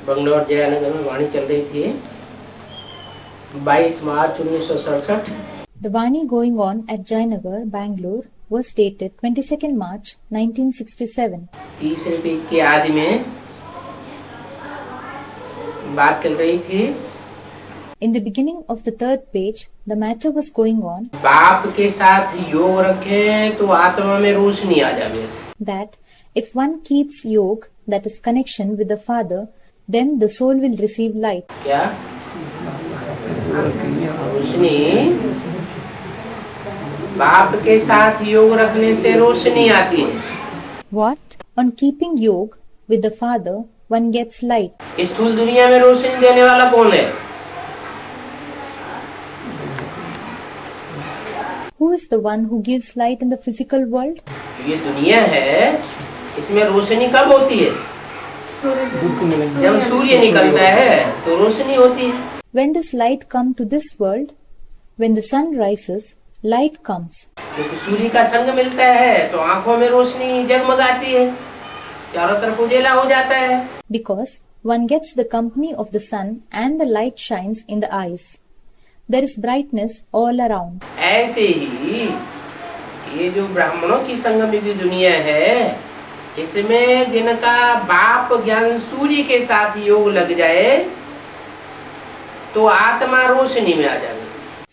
बंगलौर जयानगर में वाणी चल रही थी 22 मार्च 1967। The Vani going on at Jayanagar, Bangalore was dated 22nd March 1967. तीसरे पेज के आदि में बात चल रही थी। In the beginning of the third page, the matter was going on बाप के साथ योग रखें तो आत्मा में रोशनी आ जावे। that if one keeps yog, that is connection with the Father, then the soul will receive light. क्या रोशनी? बाप के साथ योग रखने से रोशनी आती है। What? On keeping yog with the Father, one gets light. स्थूल दुनिया में रोशनी देने वाला कौन है? Who is the one who gives light in the physical world? ये दुनिया है, इसमें रोशनी कब होती है? जब सूर्य निकलता है तो रोशनी होती है। When does light come to this world? When the sun rises, light comes. जब सूर्य का संग मिलता है तो आंखों में रोशनी जगमगाती है, चारों तरफ उजेला हो जाता है। Because one gets the company of the sun and the light shines in the eyes. There is brightness all around. ऐसे ही ये जो ब्राह्मणों की संगम की दुनिया है, इसमें जिनका बाप ज्ञान सूर्य के साथ योग लग जाए तो आत्मा रोशनी में आ जाए।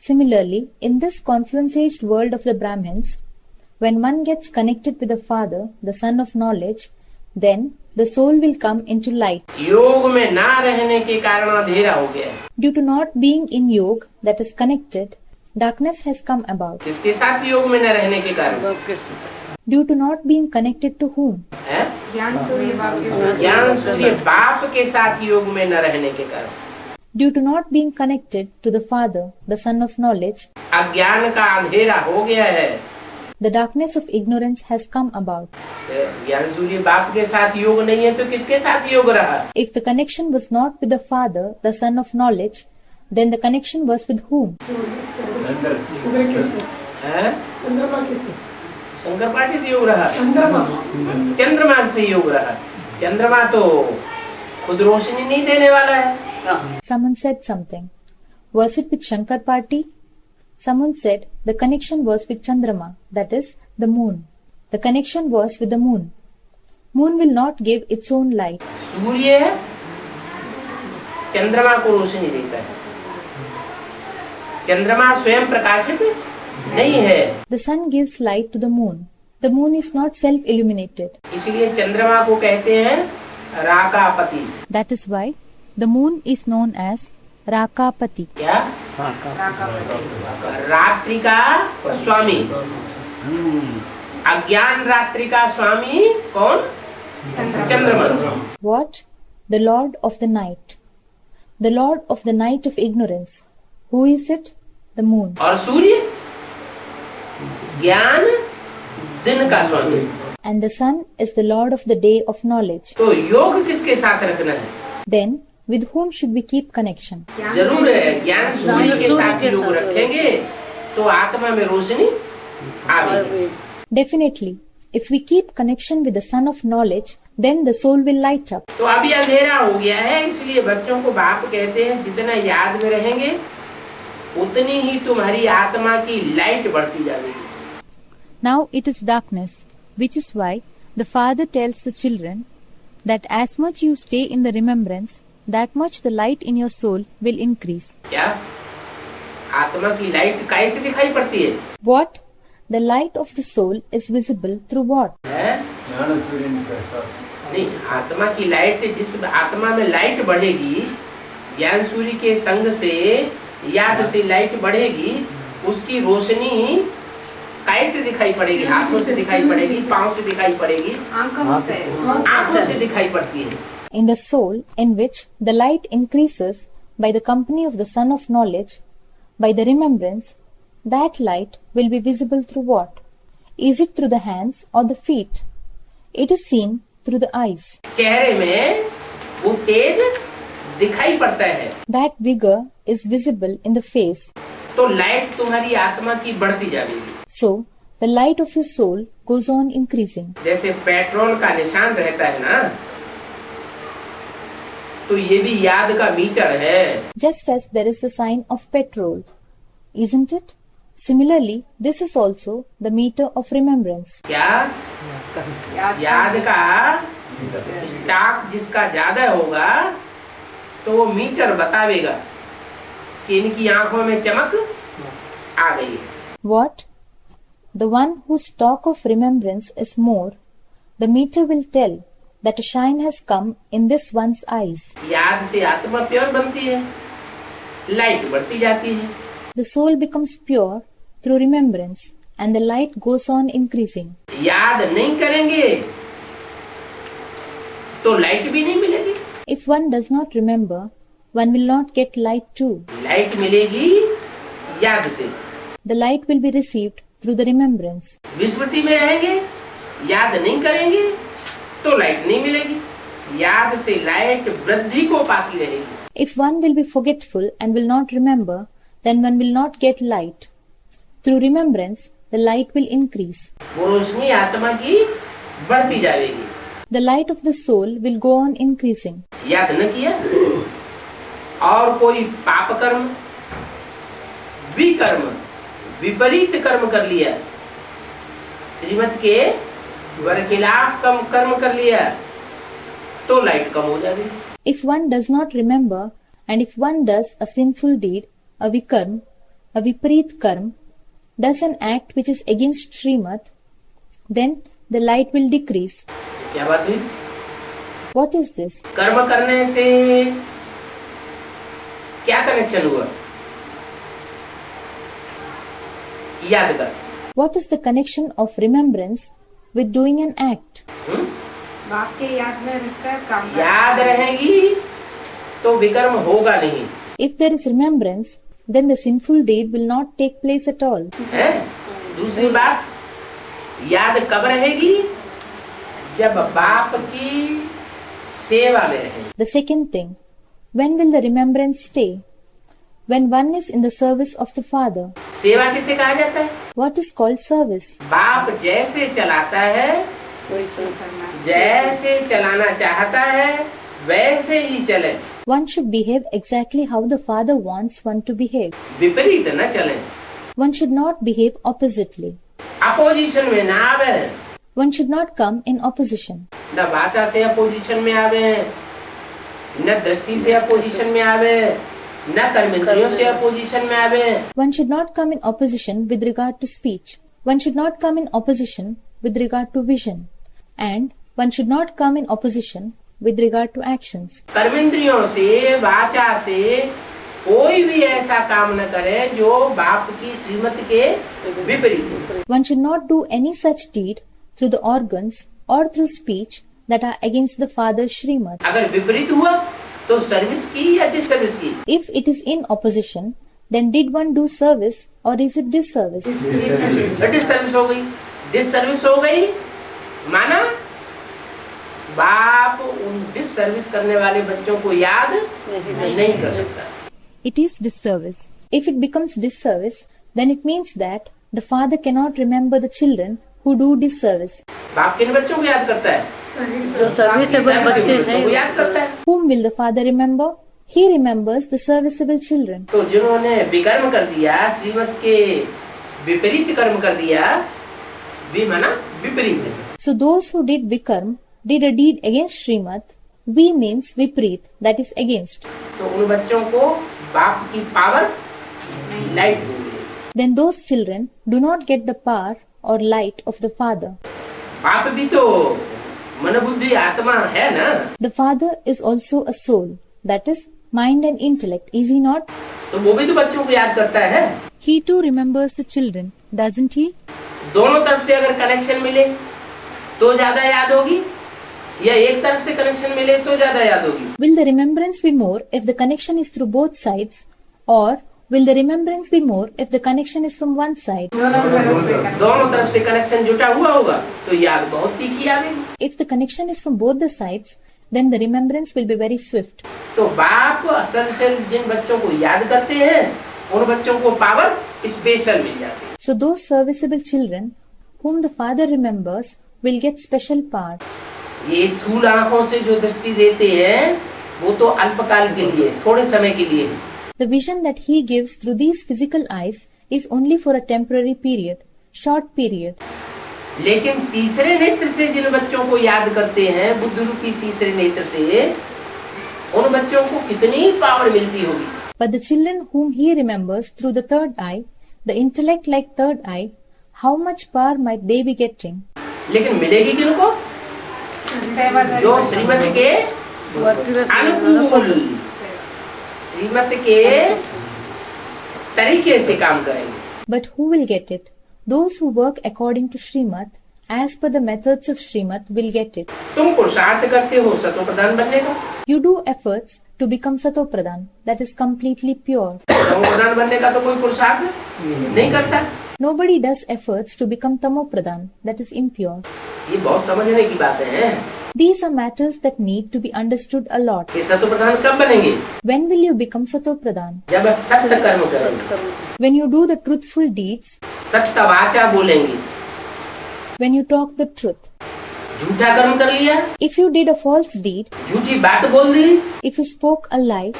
Similarly, in this confluence-aged world of the Brahmins, when one gets connected with the Father, the Son of Knowledge, then the soul will come into light. योग में ना रहने के कारण अंधेरा हो गया। Due to not being in yoga, that is connected, darkness has come about. किसके साथ योग में न रहने के कारण? Due to not being connected to whom? ज्ञान सूर्य बाप के साथ योग में न रहने के कारण। Due to not being connected to the Father, the Son of Knowledge, अज्ञान का अंधेरा हो गया है। the darkness of ignorance has come about. ज्ञान सूर्य बाप के साथ योग नहीं है तो किसके साथ योग रहा? If the connection was not with the Father, the Son of Knowledge, then the connection was with whom? Shankar पाठी से योग रहा, चंद्रमा से योग रहा। चंद्रमा तो खुद रोशनी नहीं देने वाला है। Someone said something. Was it with Shankar Party? Someone said the connection was with Chandrama, that is, the moon. The connection was with the moon. Moon will not give its own light. सूर्य चंद्रमा को रोशनी देता है। चंद्रमा स्वयं प्रकाशित नहीं है। The sun gives light to the moon. The moon is not self-illuminated. इसलिए चंद्रमा को कहते हैं राकापति। That is why the moon is known as Rakapati. क्या? रात्रि का स्वामी। अज्ञान रात्रि का स्वामी कौन? चंद्रमा। What? The Lord of the night. The Lord of the night of ignorance. Who is it? The moon. और सूर्य ज्ञान दिन का स्वामी। And the sun is the Lord of the day of knowledge. तो योग किसके साथ रखना है? Then, with whom should we keep connection? जरूर है, ज्ञान सूर्य के साथ योग रखेंगे तो आत्मा में रोशनी आएगी। Definitely, if we keep connection with the Son of Knowledge, then the soul will light up. तो अभी अंधेरा हो गया है, इसलिए बच्चों को बाप कहते हैं जितना याद में रहेंगे उतनी ही तुम्हारी आत्मा की लाइट बढ़ती जाएगी। Now it is darkness, which is why the Father tells the children that as much you stay in the remembrance, that much the light in your soul will increase. क्या? आत्मा की लाइट कैसे दिखाई पड़ती है? What? The light of the soul is visible through what? नहीं, आत्मा की लाइट, जिस आत्मा में लाइट बढ़ेगी, ज्ञान सूर्य के संग से याद से लाइट बढ़ेगी, उसकी रोशनी कैसे दिखाई पड़ेगी? हाथों से दिखाई पड़ेगी, पाँव से दिखाई पड़ेगी, आंखों से दिखाई पड़ती है। In the soul, in which the light increases by the company of the Son of Knowledge, by the remembrance, that light will be visible through what? Is it through the hands or the feet? It is seen through the eyes. चेहरे में वो तेज दिखाई पड़ता है। That vigor is visible in the face. तो light तुम्हारी आत्मा की बढ़ती जाएगी। So, the light of your soul goes on increasing. जैसे पेट्रोल का निशान रहता है ना, तो ये भी याद का मीटर है। just as there is the sign of petrol, isn't it? Similarly, this is also the meter of remembrance. क्या याद का स्टॉक जिसका ज्यादा होगा तो वो मीटर बतावेगा कि इनकी आंखों में चमक आ गई है। What? The one whose stock of remembrance is more, the meter will tell that a shine has come in this one's eyes. याद से आत्मा प्योर बनती है, लाइट बढ़ती जाती है। The soul becomes pure through remembrance and the light goes on increasing. याद नहीं करेंगे तो लाइट भी नहीं मिलेगी। If one does not remember, one will not get light too. Light मिलेगी याद से। The light will be received through the remembrance. विस्मृति में रहेंगे, याद नहीं करेंगे तो लाइट नहीं मिलेगी। याद से लाइट वृद्धि को पाती रहेगी। If one will be forgetful and will not remember, then one will not get light. Through remembrance, the light will increase. वो रोशनी आत्मा की बढ़ती जाएगी। The light of the soul will go on increasing. याद न किया और कोई पाप कर्म, विकर्म, विपरीत कर्म कर लिया, श्रीमत के बरखिलाफ कर्म कर लिया तो लाइट कम हो जाएगी। If one does not remember and if one does a sinful deed, a vikarm, a viparit karm, does an act which is against Srimad, then the light will decrease. क्या बात हुई? What is this? कर्म करने से क्या connection हुआ? याद कर। What is the connection of remembrance with doing an act? वाक्य याद में रखकर काम करना। याद रहेगी तो विकर्म होगा नहीं। If there is remembrance, then the sinful deed will not take place at all. है? दूसरी बात, याद कब रहेगी? जब बाप की सेवा में रहेगी। The second thing, when will the remembrance stay? When one is in the service of the Father. सेवा किसे कहा जाता है? What is called service? बाप जैसे चलाता है, जैसे चलाना चाहता है वैसे ही चले। One should behave exactly how the Father wants one to behave. विपरीत न चले। One should not behave oppositely. Opposition में ना आवे। One should not come in opposition. न वाचा से अपोजिशन में आवे, न दृष्टि से अपोजिशन में आवे, न कर्मेंद्रियों से अपोजिशन में आवे। One should not come in opposition with regard to speech. One should not come in opposition with regard to vision. And one should not come in opposition with regard to actions. कर्मेंद्रियों से, वाचा से कोई भी ऐसा काम न करे जो बाप की श्रीमत के विपरीत हो। One should not do any such deed through the organs or through speech that are against the Father's Srimad. अगर विपरीत हुआ तो सर्विस की या डिसर्विस की? If it is in opposition, then did one do service or is it disservice? Disservice हो गई। Disservice हो गई माना बाप उन डिसर्विस करने वाले बच्चों को याद नहीं कर सकता। It is disservice. If it becomes disservice, then it means that the Father cannot remember the children who do disservice. बाप किन बच्चों को याद करता है? जो सर्विसेबल बच्चों को याद करता है। Whom will the Father remember? He remembers the serviceable children. तो जिन्होंने विकर्म कर दिया, श्रीमत के विपरीत कर्म कर दिया, वी माना विपरीत। So those who did Vikarm did a deed against Srimad. We means Vipreet, that is against. तो उन बच्चों को बाप की पावर लाइट हो गई। Then those children do not get the power or light of the Father. बाप भी तो मन बुद्धि आत्मा है ना। The Father is also a soul, that is mind and intellect, is he not? तो वो भी तो बच्चों को याद करता है। He too remembers the children, doesn't he? दोनों तरफ से अगर कनेक्शन मिले तो ज्यादा याद होगी, या एक तरफ से कनेक्शन मिले तो ज्यादा याद होगी। Will the remembrance be more if the connection is through both sides, or will the remembrance be more if the connection is from one side? दोनों तरफ से कनेक्शन जुटा हुआ होगा तो याद बहुत तीखी आएगी। If the connection is from both the sides, then the remembrance will be very swift. तो बाप असल से जिन बच्चों को याद करते हैं उन बच्चों को पावर स्पेशल मिल जाती है। So those serviceable children whom the Father remembers will get special power. ये स्थूल आंखों से जो दृष्टि देते हैं वो तो अल्पकाल के लिए, थोड़े समय के लिए है। The vision that he gives through these physical eyes is only for a temporary period, short period. लेकिन तीसरे नेत्र से जिन बच्चों को याद करते हैं, बुद्ध रूपी तीसरे नेत्र से, उन बच्चों को कितनी पावर मिलती होगी। But the children whom he remembers through the third eye, the intellect like third eye, how much power might they be getting? लेकिन मिलेगी किनको? सेवादारी जो श्रीमत के अनुकूल, श्रीमत के तरीके से काम करेंगे। But who will get it? Those who work according to Srimad, as per the methods of Srimad, will get it. तुम पुरुषार्थ करते हो सतो प्रधान बनने का, You do efforts to become Sato Pradhan, that is completely pure. तमो प्रधान बनने का तो कोई पुरुषार्थ नहीं करता। Nobody does efforts to become Tamo Pradhan, that is impure. ये बहुत समझने की बातें हैं These are matters that need to be understood a lot. कि सतो प्रधान कब बनेंगे? When will you become Sato Pradhan? जब सत्य कर्म करेंगे, When you do the truthful deeds, सत्य वाचा बोलेंगे। when you talk the truth. झूठा कर्म कर लिया, If you did a false deed, झूठी बात बोल दी, if you spoke a lie,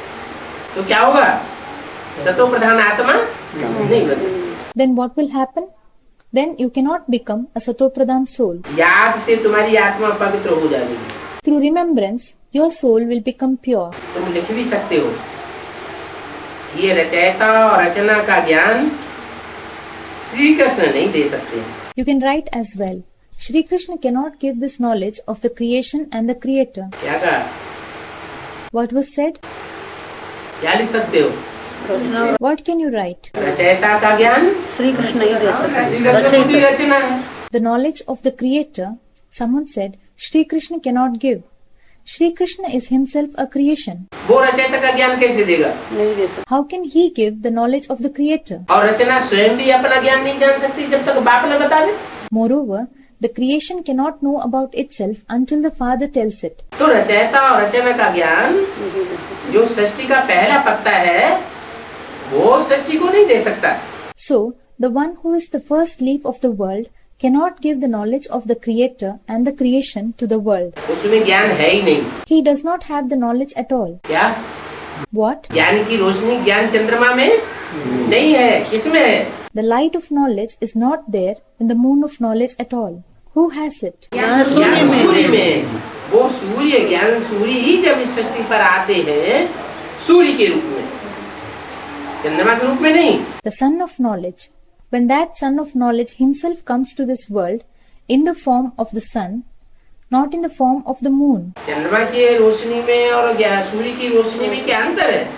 तो क्या होगा? सतो प्रधान आत्मा नहीं बन सकती। then what will happen? Then you cannot become a Sato Pradhan soul. याद से तुम्हारी आत्मा पवित्र हो जाएगी। Through remembrance, your soul will become pure. तुम लिख भी सकते हो, ये रचयिता और रचना का ज्ञान श्री कृष्ण नहीं दे सकते। You can write as well. Shri Krishna cannot give this knowledge of the creation and the creator. क्या कहा? What was said? क्या लिख सकते हो? What can you write? रचयिता का ज्ञान श्री कृष्ण ही दे सकते श्री कृष्ण की रचना है। The knowledge of the creator, someone said, Shri Krishna cannot give. Shri Krishna is himself a creation. वो रचयिता का ज्ञान कैसे देगा? नहीं दे सकते। How can he give the knowledge of the creator? और रचना स्वयं भी अपना ज्ञान नहीं जान सकती जब तक बाप न बतावे। Moreover, the creation cannot know about itself until the father tells it. तो रचयिता और रचना का ज्ञान जो सृष्टि का पहला पत्ता है, वो सृष्टि को नहीं दे सकता। So, the one who is the first leaf of the world cannot give the knowledge of the creator and the creation to the world. उसमें ज्ञान है ही नहीं। He does not have the knowledge at all. क्या? What? ज्ञान की रोशनी ज्ञान चंद्रमा में नहीं है, किसमें है? The light of knowledge is not there in the moon of knowledge at all. Who has it? ज्ञान सूर्य में। वो सूर्य, ज्ञान सूर्य ही जब इस सृष्टि पर आते हैं सूर्य के रूप में, चंद्रमा के रूप में नहीं। The sun of knowledge. When that sun of knowledge himself comes to this world in the form of the sun, not in the form of the moon. चंद्रमा की रोशनी में और सूर्य की रोशनी में क्या अंतर है?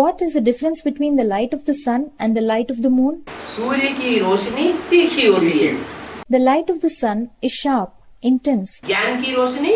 What is the difference between the light of the sun and the light of the moon? सूर्य की रोशनी तीखी होती है, The light of the sun is sharp, intense. ज्ञान की रोशनी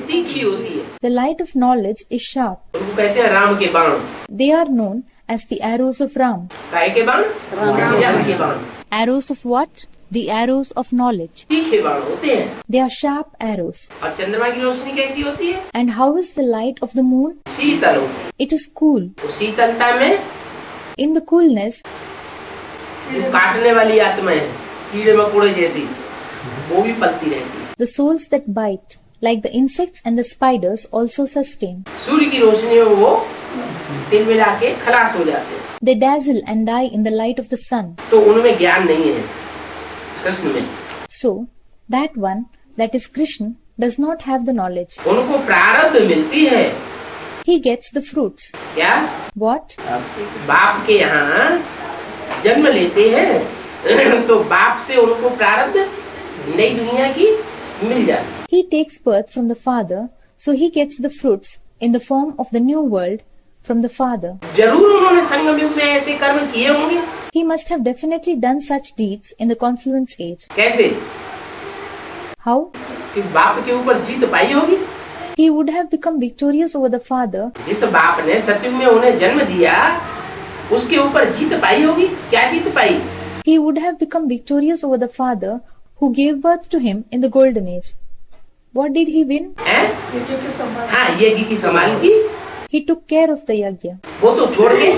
तीखी होती है। The light of knowledge is sharp. उनको कहते हैं राम के बाण। They are known as the arrows of Ram. काय के बाण? राम के बाण। Arrows of what? The arrows of knowledge. तीखे बाण होते हैं। They are sharp arrows. और चंद्रमा की रोशनी कैसी होती है? And how is the light of the moon? शीतल होती है। It is cool. तो शीतलता में In the coolness, जो काटने वाली आत्माएं हैं, कीड़े मकोड़े जैसी, वो भी पलती रहती है। the souls that bite, like the insects and the spiders, also sustain. सूर्य की रोशनी में वो तिल मिला के खलास हो जाते हैं। They dazzle and die in the light of the sun. तो उनमें ज्ञान नहीं है, कृष्ण में। So, that one, that is Krishna, does not have the knowledge. उनको प्रारब्ध मिलती है। He gets the fruits. क्या? What? बाप के यहाँ जन्म लेते हैं तो बाप से उनको प्रारब्ध नई दुनिया की मिल जाती है। He takes birth from the father, so he gets the fruits in the form of the new world from the father. जरूर उन्होंने संगम युग में ऐसे कर्म किए होंगे। He must have definitely done such deeds in the confluence age. कैसे? How? कि बाप के ऊपर जीत पाई होगी। He would have become victorious over the father. जिस बाप ने सतयुग में उन्हें जन्म दिया, उसके ऊपर जीत पाई होगी। क्या जीत पाई? He would have become victorious over the father who gave birth to him in the golden age. What did he win? हैं? हाँ, यज्ञ की संभाल की। He took care of the yajna. वो तो छोड़ के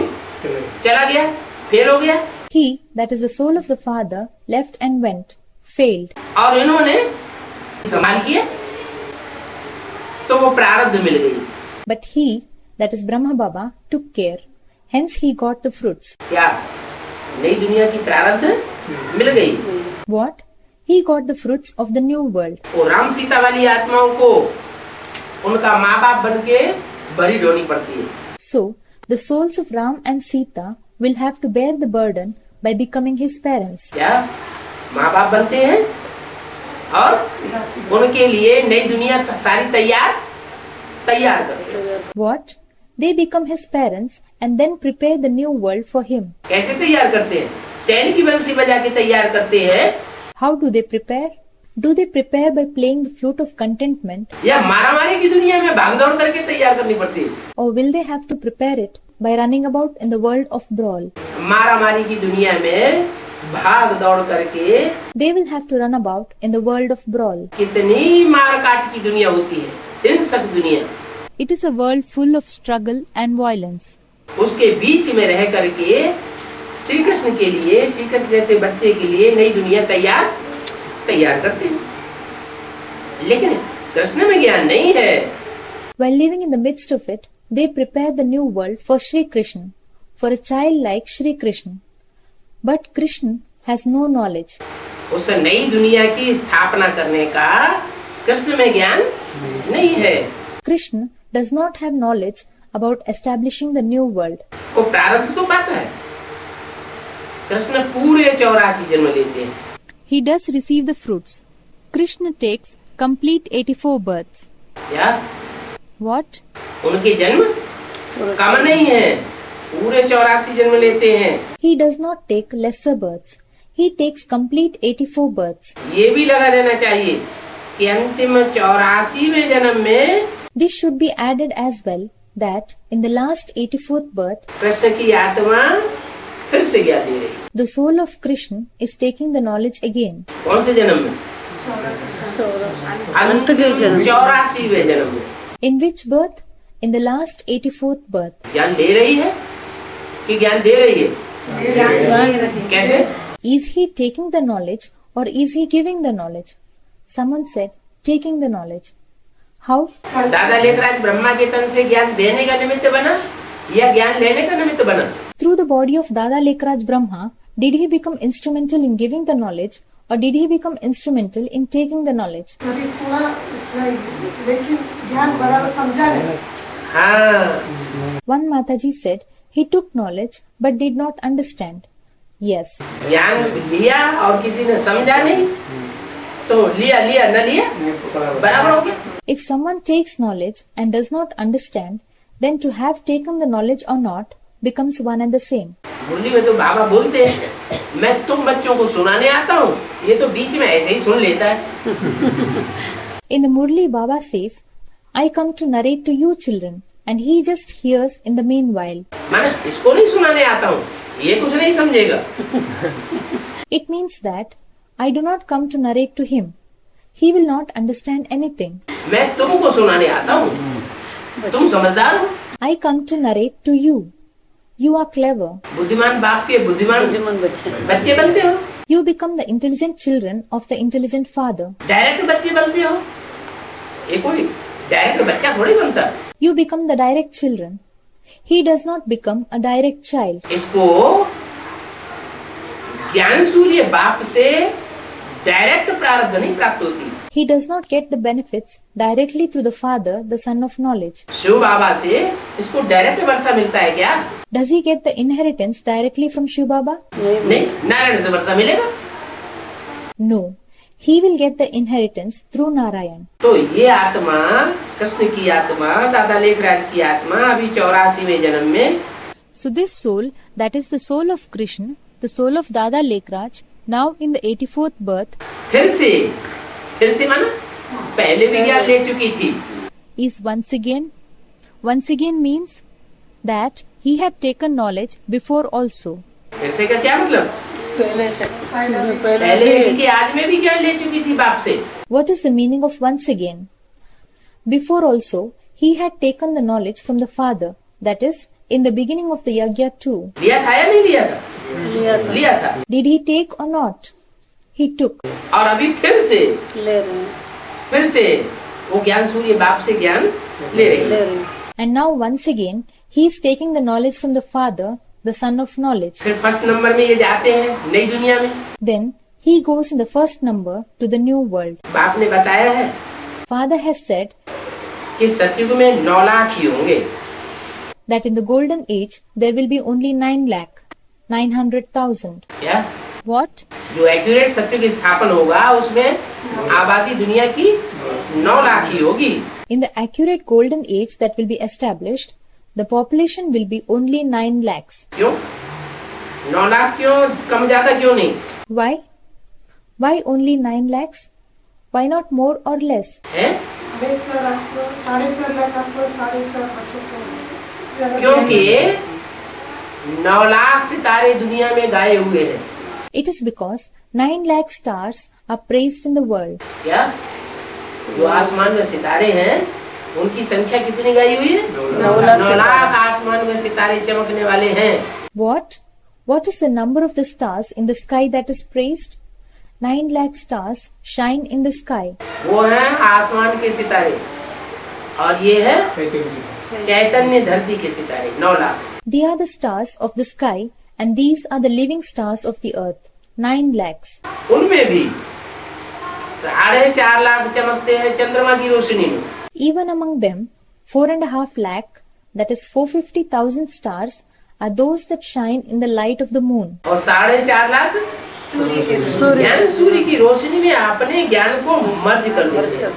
चला गया, फेल हो गया। He, that is the soul of the father, left and went, failed. और इन्होंने संभाल किया तो वो प्रारब्ध मिल गई। But he, that is Brahma Baba, took care. Hence he got the fruits. क्या नई दुनिया की प्रारब्ध मिल गई? What? He got the fruits of the new world. वो राम सीता वाली आत्माओं को उनका माँ बाप बन के भरी ढोनी पड़ती है। So, the souls of Ram and Sita will have to bear the burden by becoming his parents. क्या माँ बाप बनते हैं और उनके लिए नई दुनिया सारी तैयार करते हैं। What? They become his parents and then prepare the new world for him. कैसे तैयार करते हैं? चैन की बंसी बजा के तैयार करते हैं। How do they prepare? Do they prepare by playing the flute of contentment, या मारामारी की दुनिया में भागदौड़ करके तैयार करनी पड़ती है? or will they have to prepare it by running about in the world of brawl? मारामारी की दुनिया में भाग दौड़ करके They will have to run about in the world of brawl. कितनी मार काट की दुनिया होती है, हिंसक दुनिया। It is a world full of struggle and violence. उसके बीच में रह करके श्री कृष्ण के लिए, श्री कृष्ण जैसे बच्चे के लिए नई दुनिया तैयार करते हैं। लेकिन कृष्ण में ज्ञान नहीं है। While living in the midst of it, they prepare the new world for Sri Krishna, for a child like Sri Krishna. But Krishna has no knowledge. उस नई दुनिया की स्थापना करने का कृष्ण में ज्ञान नहीं है। Krishna does not have knowledge about establishing the new world. वो प्रारब्ध तो पाता है। कृष्ण पूरे 84 जन्म लेते हैं। He does receive the fruits. Krishna takes complete 84 births. या What? उनके जन्म कम नहीं है, पूरे 84 जन्म लेते हैं। He does not take lesser births. He takes complete 84 births. ये भी लगा देना चाहिए कि अंतिम 84वें जन्म में This should be added as well that in the last 84th birth, Krishna की आत्मा फिर से ज्ञान दे रही है। the soul of Krishna is taking the knowledge again. कौन से जन्म में? अंतिम 84वें जन्म में। In which birth? In the last 84th birth. ज्ञान ले रही है कि ज्ञान दे रही है? कैसे? Is he taking the knowledge or is he giving the knowledge? Someone said, taking the knowledge. How? दादा लेखराज ब्रह्मा के तन से ज्ञान देने का निमित्त बना या ज्ञान लेने का निमित्त बना? Through the body of Dada Lekraj Brahma, did he become instrumental in giving the knowledge or did he become instrumental in taking the knowledge? कभी सुना नहीं, लेकिन ज्ञान बराबर समझा नहीं। हाँ, One Mataji said, he took knowledge but did not understand. Yes. ज्ञान लिया और किसी ने समझा नहीं तो लिया न लिया बराबर हो गया। If someone takes knowledge and does not understand, then to have taken the knowledge or not becomes one and the same. मुरली में तो बाबा बोलते हैं, मैं तुम बच्चों को सुनाने आता हूँ, ये तो बीच में ऐसे ही सुन लेता है। In the Murli, Baba says, I come to narrate to you children and he just hears in the meanwhile. माने इसको नहीं सुनाने आता हूँ, ये कुछ नहीं समझेगा। It means that I do not come to narrate to him. He will not understand anything. मैं तुमको सुनाने आता हूँ, तुम समझदार हो। I come to narrate to you. You are clever. बुद्धिमान बाप के बुद्धिमान बच्चे बनते हो। You become the intelligent children of the intelligent father. Direct बच्चे बनते हो। ये कोई डायरेक्ट बच्चा थोड़ी बनता। You become the direct children. He does not become a direct child. इसको ज्ञान सूर्य बाप से डायरेक्ट प्रारब्ध नहीं प्राप्त होती। He does not get the benefits directly through the father, the son of knowledge. Shiv बाबा से इसको डायरेक्ट वर्षा मिलता है क्या? Does he get the inheritance directly from Shiv Baba? नहीं, नारायण से वर्षा मिलेगा। No. He will get the inheritance through Narayan. तो ये आत्मा, कृष्ण की आत्मा, दादा लेखराज की आत्मा अभी 84वें जन्म में, So this soul, that is the soul of Krishna, the soul of Dada Lekraj, now in the 84th birth, फिर से माना पहले भी ज्ञान ले चुकी थी। is once again means that he had taken knowledge before also. फिर से का क्या मतलब? पहले से पहले भी कि आज में भी ज्ञान ले चुकी थी बाप से। What is the meaning of once again? Before also, he had taken the knowledge from the father, that is, in the beginning of the yajna too. लिया था या नहीं लिया था? लिया था। Did he take or not? He took. और अभी फिर से ले रहे हैं, वो ज्ञान सूर्य बाप से ज्ञान ले रही है। And now once again, he is taking the knowledge from the Father, the Son of Knowledge. फिर फर्स्ट नंबर में ये जाते हैं नई दुनिया में। Then he goes in the first number to the new world. बाप ने बताया है Father has said कि सतयुग में 9 लाख ही होंगे। that in the golden age there will be only 9,900,000. क्या What? जो एक्यूरेट सतयुग स्थापन होगा उसमें आबादी दुनिया की 9 लाख ही होगी। In the accurate golden age that will be established, the population will be only 9 lakhs. क्यों 9 लाख क्यों, कम ज्यादा क्यों नहीं Why? Why only 9 lakhs? Why not more or less? है? 4.5 लाख आपको 4.5 क्योंकि 9 लाख सितारे दुनिया में गाए हुए हैं। It is because 9 lakh stars are praised in the world. क्या जो आसमान में सितारे हैं उनकी संख्या कितनी गाई हुई है? 9 लाख आसमान में सितारे चमकने वाले हैं। What? What is the number of the stars in the sky that is praised? 9 lakh stars shine in the sky. वो हैं आसमान के सितारे और ये है चैतन्य धरती के सितारे 9 lakh. They are the stars of the sky and these are the living stars of the earth. 9 lakhs. उनमें भी 4.5 लाख चमकते हैं चंद्रमा की रोशनी में। Even among them, 4.5 lakh, that is 450,000 stars, are those that shine in the light of the moon. और 4.5 लाख ज्ञान सूर्य की रोशनी में अपने ज्ञान को मर्ज कर देते हैं।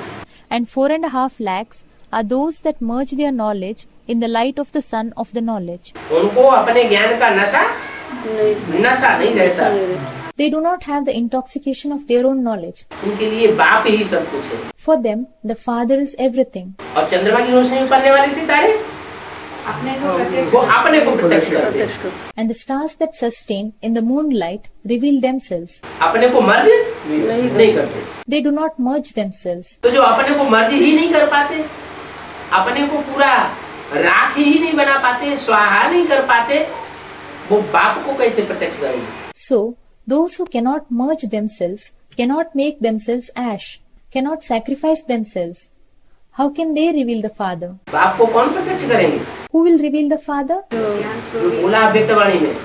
And 4.5 lakhs are those that merge their knowledge in the light of the sun of the knowledge. उनको अपने ज्ञान का नशा नहीं रहता। They do not have the intoxication of their own knowledge. उनके लिए बाप ही सब कुछ है। For them, the Father is everything. और चंद्रमा की रोशनी में पड़ने वाले सितारे वो अपने को प्रत्यक्ष करते हैं। And the stars that sustain in the moonlight reveal themselves. अपने को मर्ज नहीं करते। They do not merge themselves. तो जो अपने को मर्ज ही नहीं कर पाते, अपने को पूरा राख ही नहीं बना पाते, स्वाहा नहीं कर पाते, वो बाप को कैसे प्रत्यक्ष करेंगे? So, those who cannot merge themselves, cannot make themselves ash, cannot sacrifice themselves, how can they reveal the Father? बाप को कौन प्रत्यक्ष करेंगे? Who will reveal the Father? जो बोला व्यक्तवाणी में।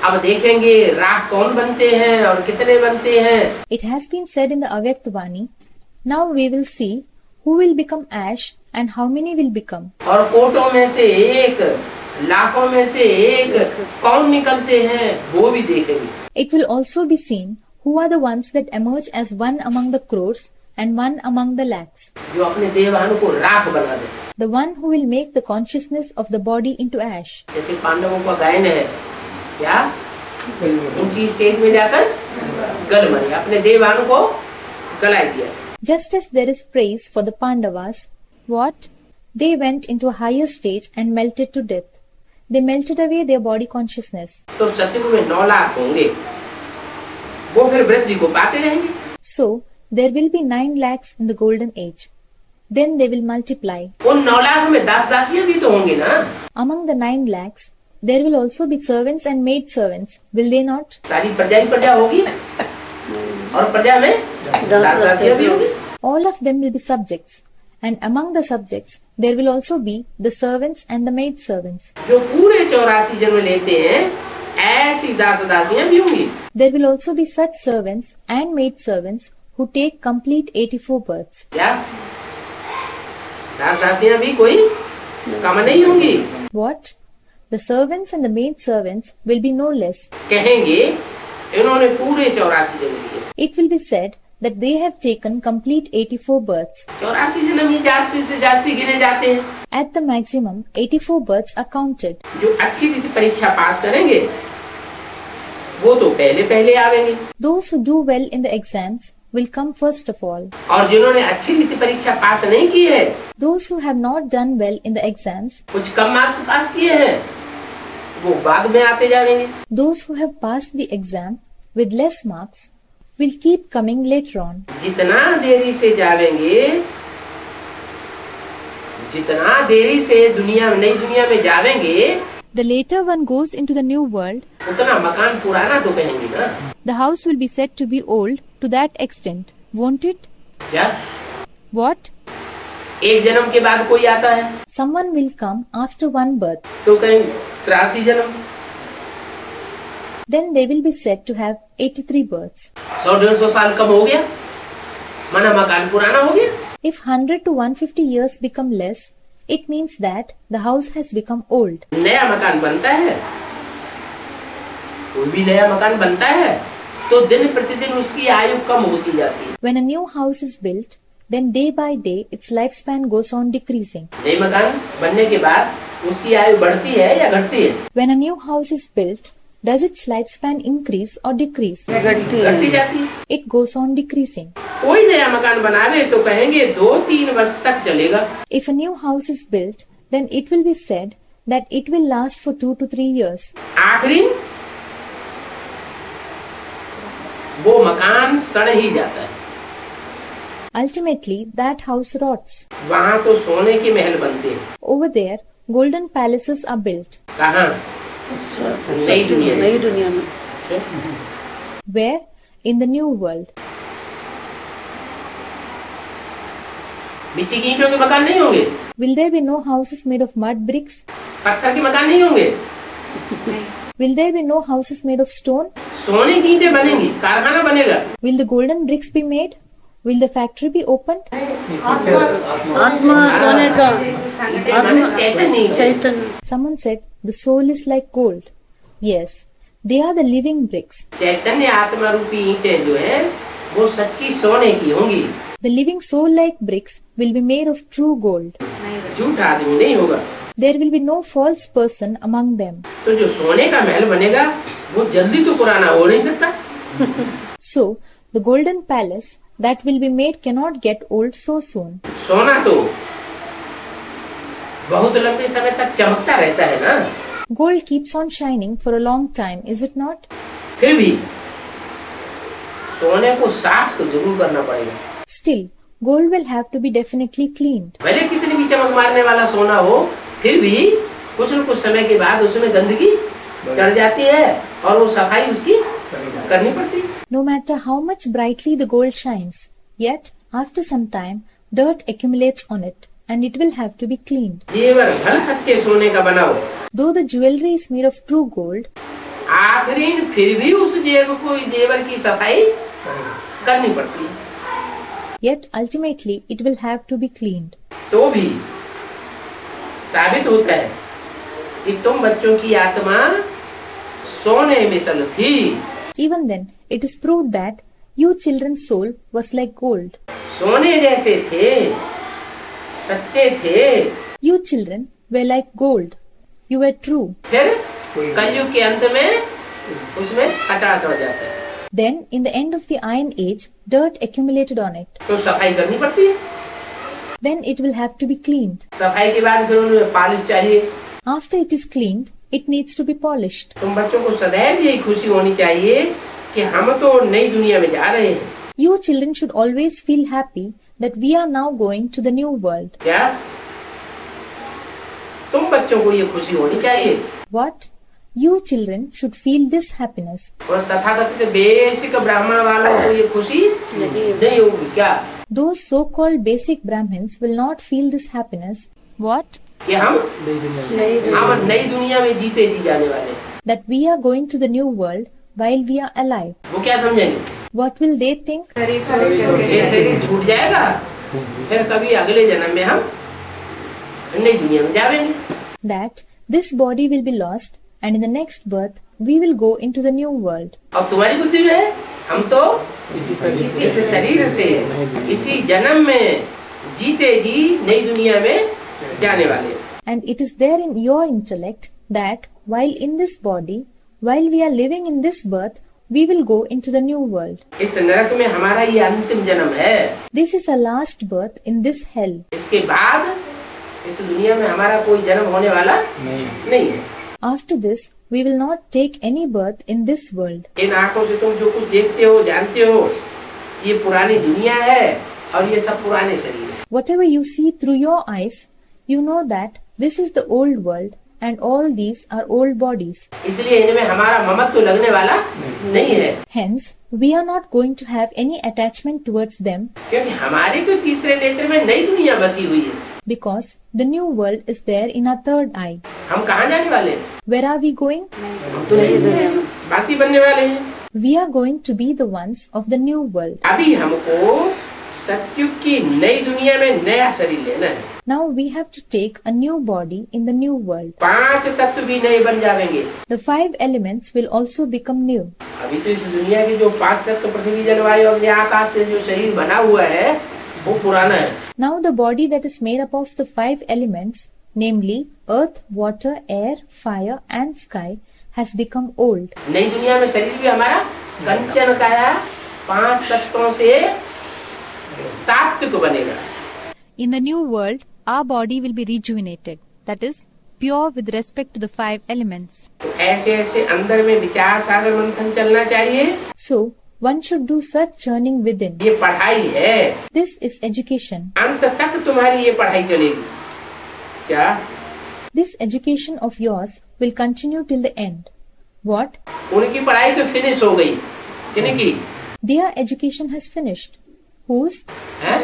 अब देखेंगे राख कौन बनते हैं और कितने बनते हैं। It has been said in the Avyaktavani, now we will see who will become ash and how many will become. और कोटों में से एक, लाखों में से एक कौन निकलते हैं वो भी देखेंगे। It will also be seen who are the ones that emerge as one among the crores and one among the lakhs. जो अपने देवानु को राख बना दे। The one who will make the consciousness of the body into ash. जैसे पांडवों का गायन है, क्या ऊंची स्टेज में जाकर गल मरे, अपने देवानु को गला दिया। Just as there is praise for the Pandavas, what? They went into a higher stage and melted to death. They melted away their body consciousness. तो सतयुग में 9 लाख होंगे, वो फिर वृद्धि को पाते रहेंगे। So, there will be 9 lakhs in the golden age. Then they will multiply. उन 9 लाख में दास दासियां भी तो होंगे ना। Among the 9 lakhs, there will also be servants and maid servants, will they not? सारी प्रजा ही प्रजा होगी और प्रजा में दास दासियां भी होंगी। All of them will be subjects, and among the subjects, there will also be the servants and the maid servants. जो पूरे 84 जन्म लेते हैं ऐसी दास दासियां भी होंगी। There will also be such servants and maid servants who take complete 84 births. क्या दास दासियां भी कोई कम नहीं होंगी। What? The servants and the maid servants will be no less. कहेंगे इन्होंने पूरे 84 जन्म लिए। It will be said that they have taken complete 84 births. 84 जन्म ही जास्ती से जास्ती गिने जाते हैं। At the maximum, 84 births are counted. जो अच्छी रीति परीक्षा पास करेंगे वो तो पहले पहले आवेंगे। Those who do well in the exams will come first of all. और जिन्होंने अच्छी रीति परीक्षा पास नहीं की है, Those who have not done well in the exams, कुछ कम मार्क्स पास किए हैं, वो बाद में आते जाएंगे। those who have passed the exam with less marks will keep coming later on. जितना देरी से जावेंगे, जितना देरी से नई दुनिया में जावेंगे, The later one goes into the new world, उतना मकान पुराना तो कहेंगे ना। the house will be said to be old to that extent, won't it? क्या What? एक जन्म के बाद कोई आता है Someone will come after one birth. तो कहीं 83 जन्म, Then they will be said to have 83 births. 100-150 साल कम हो गया, माना मकान पुराना हो गया। If 100 to 150 years become less, it means that the house has become old. नया मकान बनता है, कोई भी नया मकान बनता है तो दिन प्रतिदिन उसकी आयु कम होती जाती है। When a new house is built, then day by day its lifespan goes on decreasing. नए मकान बनने के बाद उसकी आयु बढ़ती है या घटती है? When a new house is built, does its lifespan increase or decrease? घटती जाती है। It goes on decreasing. कोई नया मकान बनावे तो कहेंगे 2-3 वर्ष तक चलेगा। If a new house is built, then it will be said that it will last for 2 to 3 years. आखिरी वो मकान सड़ ही जाता है। Ultimately, that house rots. वहाँ तो सोने के महल बनते हैं। Over there, golden palaces are built. कहाँ? नई दुनिया में। नई दुनिया में। Where? In the new world. मिट्टी की ईंटों के मकान नहीं होंगे, Will there be no houses made of mud bricks? पत्थर के मकान नहीं होंगे, Will there be no houses made of stone? सोने की ईंटें बनेंगी, कारखाना बनेगा। Will the golden bricks be made? Will the factory be opened? आत्मा सोने का, ईंटें माने चैतन्य। चैतन्य। Someone said the soul is like gold. Yes, they are the living bricks. चैतन्य आत्मा रूपी ईंटें जो है वो सच्ची सोने की होंगी। The living soul-like bricks will be made of true gold. झूठा आदमी नहीं होगा। There will be no false person among them. तो जो सोने का महल बनेगा वो जल्दी तो पुराना हो नहीं सकता। So, the golden palace that will be made cannot get old so soon. सोना तो बहुत लंबे समय तक चमकता रहता है ना। Gold keeps on shining for a long time, is it not? फिर भी सोने को साफ तो जरूर करना पड़ेगा। Still, gold will have to be definitely cleaned. भले कितनी भी चमक मारने वाला सोना हो, फिर भी कुछ न कुछ समय के बाद उसमें गंदगी चढ़ जाती है और वो सफाई उसकी करनी पड़ती है। No matter how much brightly the gold shines, yet after some time, dirt accumulates on it and it will have to be cleaned. जेवर भल सच्चे सोने का बनाओ, Though the jewelry is made of true gold, आखिरी फिर भी उस जेवर की सफाई करनी पड़ती है। yet ultimately it will have to be cleaned. तो भी साबित होता है कि तुम बच्चों की आत्मा सोने मिसल थी। Even then, it is proved that you children's soul was like gold. सोने जैसे थे, सच्चे थे। You children were like gold. You were true. फिर कलयुग के अंत में उसमें कचरा चढ़ जाता है, Then, in the end of the Iron Age, dirt accumulated on it. तो सफाई करनी पड़ती है। Then it will have to be cleaned. सफाई के बाद फिर उनमें पॉलिश चाहिए। After it is cleaned, it needs to be polished. तुम बच्चों को सदैव यही खुशी होनी चाहिए कि हम तो नई दुनिया में जा रहे हैं। You children should always feel happy that we are now going to the new world. क्या तुम बच्चों को ये खुशी होनी चाहिए? What? You children should feel this happiness. और तथाकथित बेसिक ब्राह्मण वालों को ये खुशी नहीं होगी क्या? Those so-called basic Brahmins will not feel this happiness. What? कि हम नई दुनिया में जीते जी जाने वाले हैं। That we are going to the new world while we are alive. वो क्या समझेंगे? What will they think? ये शरीर छूट जाएगा, फिर कभी अगले जन्म में हम नई दुनिया में जाएंगे। That this body will be lost and in the next birth we will go into the new world. और तुम्हारी बुद्धि में है हम तो इस शरीर से इसी जन्म में जीते जी नई दुनिया में जाने वाले हैं। And it is there in your intellect that while in this body, while we are living in this birth, we will go into the new world. इस नरक में हमारा ये अंतिम जन्म है। This is our last birth in this hell. इसके बाद इस दुनिया में हमारा कोई जन्म होने वाला नहीं है। After this, we will not take any birth in this world. इन आँखों से तुम जो कुछ देखते हो, जानते हो, ये पुरानी दुनिया है और ये सब पुराने शरीर है। Whatever you see through your eyes, you know that this is the old world and all these are old bodies. इसलिए इनमें हमारा ममत्व तो लगने वाला नहीं है, Hence, we are not going to have any attachment towards them क्योंकि हमारी तो तीसरे नेत्र में नई दुनिया बसी हुई है। because the new world is there in our third eye. हम कहाँ जाने वाले हैं? Where are we going? हम तो नई दुनिया में बाकी बनने वाले हैं। We are going to be the ones of the new world. अभी हमको सतयुग की नई दुनिया में नया शरीर लेना है। Now we have to take a new body in the new world. 5 तत्व भी नए बन जाएंगे। The 5 elements will also become new. अभी तो इस दुनिया की जो 5 तत्व पृथ्वी जलवायु अग्नि आकाश से जो शरीर बना हुआ है वो पुराना है। Now the body that is made up of the 5 elements, namely earth, water, air, fire and sky, has become old. नई दुनिया में शरीर भी हमारा कंचन काया 5 तत्वों से सात्विक बनेगा। In the new world, our body will be rejuvenated, that is, pure with respect to the 5 elements. तो ऐसे ऐसे अंदर में विचार सागर मंथन चलना चाहिए। So, one should do such churning within. ये पढ़ाई है, This is education. अंत तक तुम्हारी ये पढ़ाई चलेगी। क्या? This education of yours will continue till the end. What? उनकी पढ़ाई तो फिनिश हो गई, किनकी? Their education has finished. Whose? है?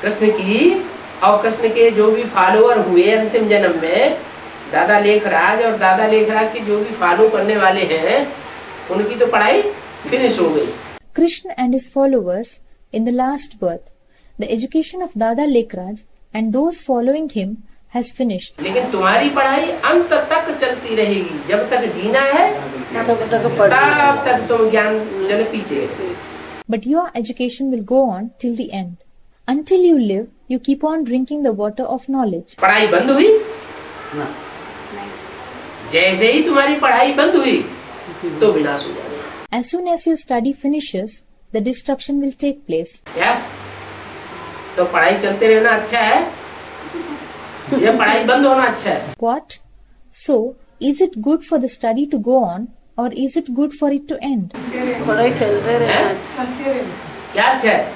कृष्ण की और कृष्ण के जो भी फॉलोअर हुए अंतिम जन्म में, दादा लेखराज और दादा लेखराज के जो भी फॉलो करने वाले हैं उनकी तो पढ़ाई फिनिश हो गई। Krishna and his followers in the last birth. The education of Dada Lekraj and those following him has finished. लेकिन तुम्हारी पढ़ाई अंत तक चलती रहेगी। जब तक जीना है तब तक तब तक तुम ज्ञान जल पीते रहो। But your education will go on till the end. Until you live, you keep on drinking the water of knowledge. पढ़ाई बंद हुई, जैसे ही तुम्हारी पढ़ाई बंद हुई तो विनाश हो जाएगा। As soon as your study finishes, the destruction will take place. क्या? तो पढ़ाई चलते रहना अच्छा है या पढ़ाई बंद होना अच्छा है? What? So, is it good for the study to go on or is it good for it to end? पढ़ाई चलते रहना, चलते रहे। क्या अच्छा है?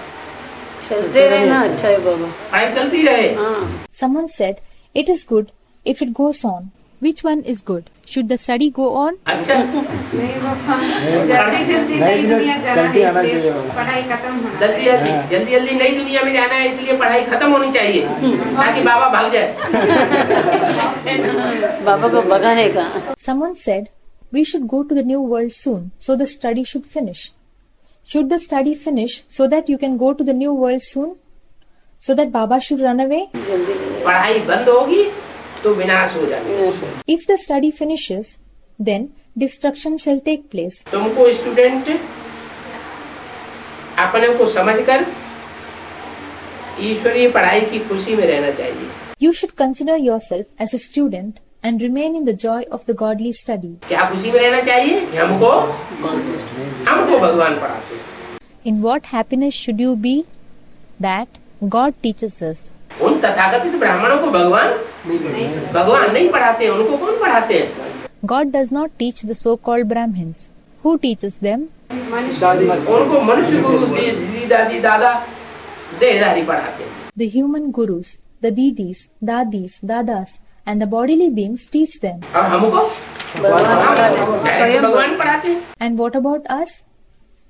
चलते रहना अच्छा है बाबा। पढ़ाई चलती रहे। हाँ, Someone said, it is good if it goes on. Which one is good? Should the study go on? अच्छा, नहीं बाबा, जल्दी जल्दी नई दुनिया जाना है इसलिए पढ़ाई खत्म होना जल्दी जल्दी नई दुनिया में जाना है इसलिए पढ़ाई खत्म होनी चाहिए ताकि बाबा भाग जाए। बाबा को भगाने का। Someone said, we should go to the new world soon, so the study should finish. Should the study finish so that you can go to the new world soon? So that Baba should run away? पढ़ाई बंद होगी तो विनाश हो जाएगा। If the study finishes, then destruction shall take place. तुमको student अपने को समझकर ईश्वरीय पढ़ाई की खुशी में रहना चाहिए। You should consider yourself as a student and remain in the joy of the godly study. क्या खुशी में रहना चाहिए? कि हमको भगवान पढ़ाते हैं। In what happiness should you be? That God teaches us. उन तथाकथित ब्राह्मणों को भगवान नहीं पढ़ाते, उनको कौन पढ़ाते हैं? God does not teach the so-called Brahmins. Who teaches them? उनको मनुष्य गुरु दीदी दादी दादा देहधारी पढ़ाते हैं। The human gurus, the didis, dadis, dadas, and the bodily beings teach them. और हमको भगवान पढ़ाते हैं। And what about us?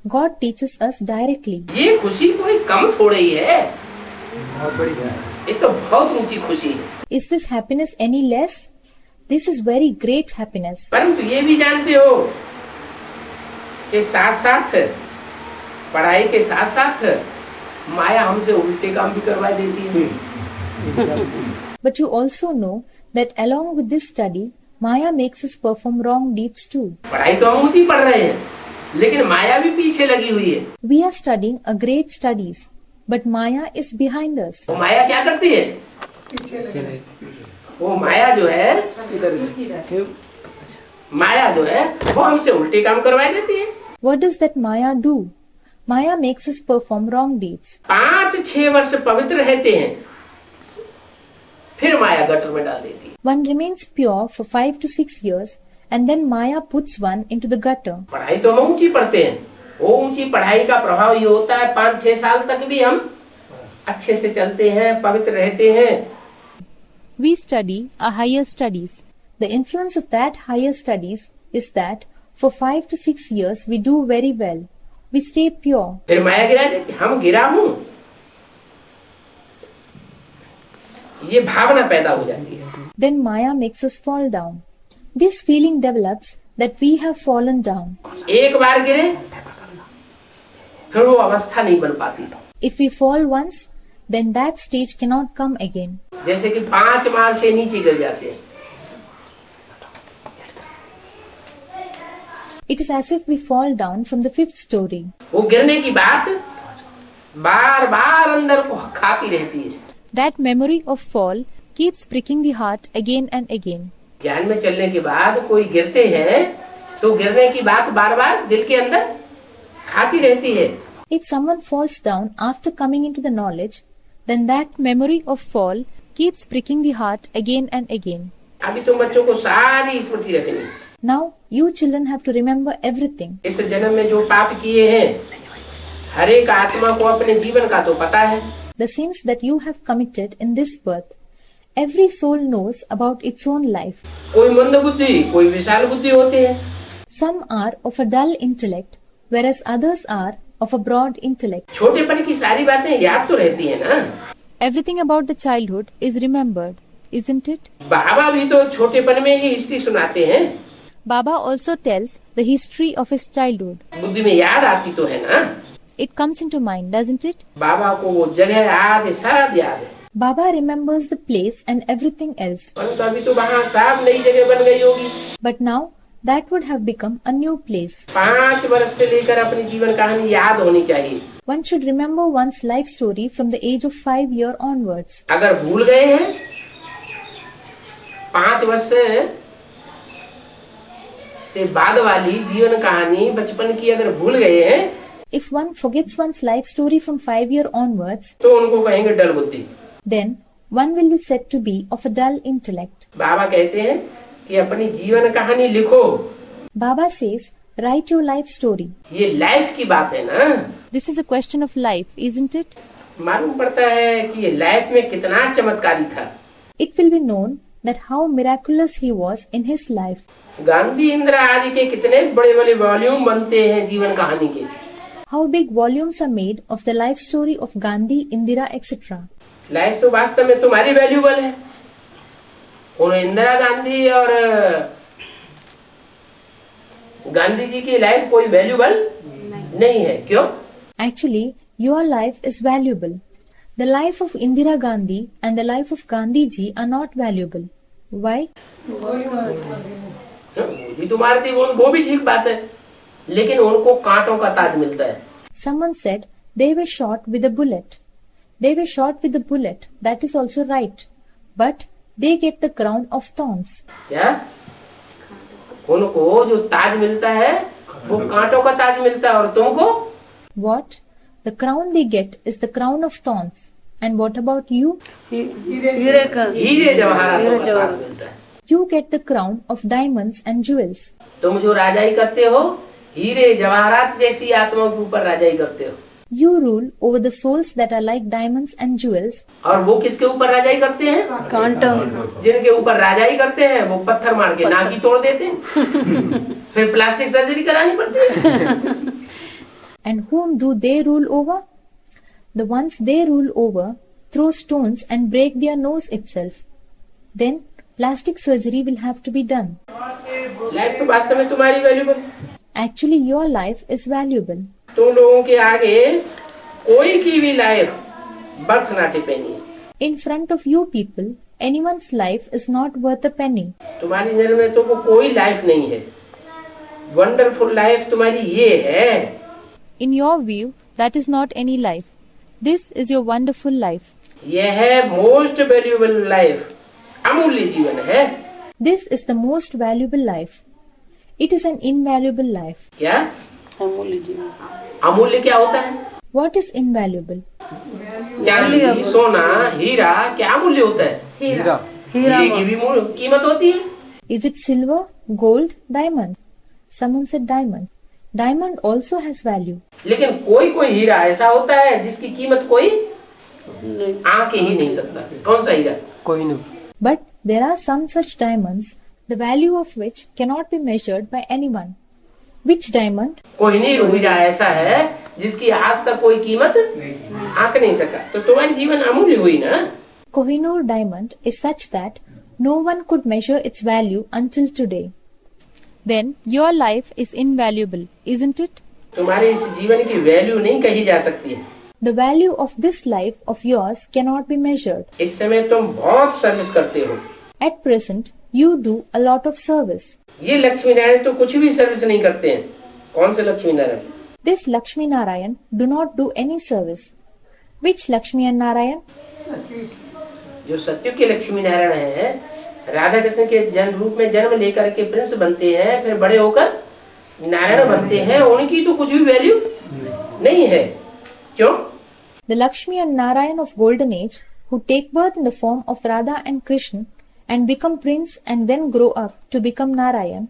God teaches us directly. ये खुशी कोई कम थोड़ी है, ये तो बहुत ऊंची खुशी है। Is this happiness any less? This is very great happiness. परंतु ये भी जानते हो कि साथ साथ पढ़ाई के साथ साथ माया हमसे उल्टे काम भी करवा देती है। But you also know that along with this study, Maya makes us perform wrong deeds too. पढ़ाई तो हम ऊंची पढ़ रहे हैं, लेकिन माया भी पीछे लगी हुई है। We are studying a great studies, but Maya is behind us. वो माया क्या करती है? वो माया जो है वो हमसे उल्टे काम करवा देती है। What does that Maya do? Maya makes us perform wrong deeds. 5-6 वर्ष पवित्र रहते हैं, फिर माया गटर में डाल देती है। One remains pure for 5 to 6 years, and then Maya puts one into the gutter. पढ़ाई तो हम ऊंची पढ़ते हैं, वो ऊंची पढ़ाई का प्रभाव ये होता है 5-6 साल तक भी हम अच्छे से चलते हैं, पवित्र रहते हैं। we study our higher studies. The influence of that higher studies is that for 5 to 6 years we do very well. We stay pure. फिर माया गिरा देती, हम गिरा हूं, ये भावना पैदा हो जाती है। Then Maya makes us fall down. This feeling develops that we have fallen down. एक बार गिरे फिर वो अवस्था नहीं बन पाती। If we fall once, then that stage cannot come again. जैसे कि 5 मार से नीचे गिर जाते हैं, It is as if we fall down from the 5th story. वो गिरने की बात बार बार अंदर को खाती रहती है। That memory of fall keeps pricking the heart again and again. ज्ञान में चलने के बाद कोई गिरते हैं तो गिरने की बात बार बार दिल के अंदर खाती रहती है। If someone falls down after coming into the knowledge, then that memory of fall keeps pricking the heart again and again. अभी तुम बच्चों को सारी स्मृति रखनी। Now, you children have to remember everything. इस जन्म में जो पाप किए हैं, हर एक आत्मा को अपने जीवन का तो पता है। The sins that you have committed in this birth, every soul knows about its own life. कोई मंद बुद्धि, कोई विशाल बुद्धि होते हैं। Some are of a dull intellect, whereas others are of a broad intellect. छोटेपन की सारी बातें याद तो रहती है ना। Everything about the childhood is remembered, isn't it? बाबा भी तो छोटेपन में ही हिस्ट्री सुनाते हैं। Baba also tells the history of his childhood. बुद्धि में याद आती तो है ना। It comes into mind, doesn't it? बाबा को वो जगह याद है, सब याद है। Baba remembers the place and everything else. परंतु अभी तो वहाँ सब नई जगह बन गई होगी। But now, that would have become a new place. 5 वर्ष से लेकर अपनी जीवन कहानी याद होनी चाहिए। One should remember one's life story from the age of 5 years onwards. अगर भूल गए हैं 5 वर्ष से बाद वाली जीवन कहानी बचपन की अगर भूल गए हैं, If one forgets one's life story from 5 years onwards, तो उनको कहेंगे डल बुद्धि। then one will be said to be of a dull intellect. बाबा कहते हैं कि अपनी जीवन कहानी लिखो। Baba says, write your life story. ये लाइफ की बात है ना। This is a question of life, isn't it? मालूम पड़ता है कि ये लाइफ में कितना चमत्कारी था। It will be known that how miraculous he was in his life. Gandhi Indira आदि के कितने बड़े बड़े वॉल्यूम बनते हैं जीवन कहानी के। How big volumes are made of the life story of Gandhi, Indira, etc. Life तो वास्तव में तुम्हारी वैल्यूबल है। उन इंदिरा गांधी और गांधी जी की लाइफ कोई वैल्यूबल नहीं है। क्यों? Actually, your life is valuable. The life of Indira Gandhi and the life of Gandhi ji are not valuable. Why? ये तो मारती वो भी ठीक बात है, लेकिन उनको कांटों का ताज मिलता है। Someone said they were shot with a bullet. They were shot with a bullet. That is also right. But they get the crown of thorns. क्या? उनको जो ताज मिलता है वो कांटों का ताज मिलता है, और तुमको? What? The crown they get is the crown of thorns. And what about you? हीरे का हीरे जवाहरातों का ताज मिलता है। You get the crown of diamonds and jewels. तुम जो राजाई करते हो, हीरे जवाहरात जैसी आत्माओं के ऊपर राजाई करते हो। You rule over the souls that are like diamonds and jewels. और वो किसके ऊपर राजाई करते हैं? कांटों जिनके ऊपर राजाई करते हैं वो पत्थर मार के नाक ही तोड़ देते हैं। फिर प्लास्टिक सर्जरी करानी पड़ती है। And whom do they rule over? The ones they rule over throw stones and break their nose itself. Then plastic surgery will have to be done. Life तो वास्तव में तुम्हारी valuable. Actually, your life is valuable. तुम लोगों के आगे कोई की भी लाइफ बर्थ ना टिपेनी है। In front of you people, anyone's life is not worth a penny. तुम्हारी नजर में तो वो कोई लाइफ नहीं है। वंडरफुल लाइफ तुम्हारी ये है। In your view, that is not any life. This is your wonderful life. ये है मोस्ट वैल्यूबल लाइफ, अमूल्य जीवन है। This is the most valuable life. It is an invaluable life. क्या? अमूल्य जीवन। अमूल्य क्या होता है? What is invaluable? चांदी, सोना, हीरा क्या अमूल्य होता है? हीरा। हीरे की भी कीमत होती है। Is it silver, gold, diamond? Someone said diamond. Diamond also has value. लेकिन कोई कोई हीरा ऐसा होता है जिसकी कीमत कोई नहीं आंक ही नहीं सकता। कौन सा हीरा? कोई नहीं। But there are some such diamonds, the value of which cannot be measured by anyone. Which diamond? Kohinoor हीरा ऐसा है जिसकी आज तक कोई कीमत आंक नहीं सका। तो तुम्हारी जीवन अमूल्य हुई ना। Kohinoor diamond is such that no one could measure its value until today. Then your life is invaluable, isn't it? तुम्हारे इस जीवन की वैल्यू नहीं कही जा सकती है। The value of this life of yours cannot be measured. इस समय तुम बहुत सर्विस करते हो। At present, you do a lot of service. ये लक्ष्मी नारायण तो कुछ भी सर्विस नहीं करते हैं। कौन से Lakshmi Narayan? This Lakshmi Narayan do not do any service. Which Lakshmi and Narayan? जो सत्युग के लक्ष्मी नारायण है, राधा कृष्ण के जन्म रूप में जन्म लेकर के प्रिंस बनते हैं, फिर बड़े होकर नारायण बनते हैं, उनकी तो कुछ भी वैल्यू नहीं है। क्यों? The Lakshmi and Narayan of golden age, who take birth in the form of Radha and Krishna and become prince and then grow up to become Narayan,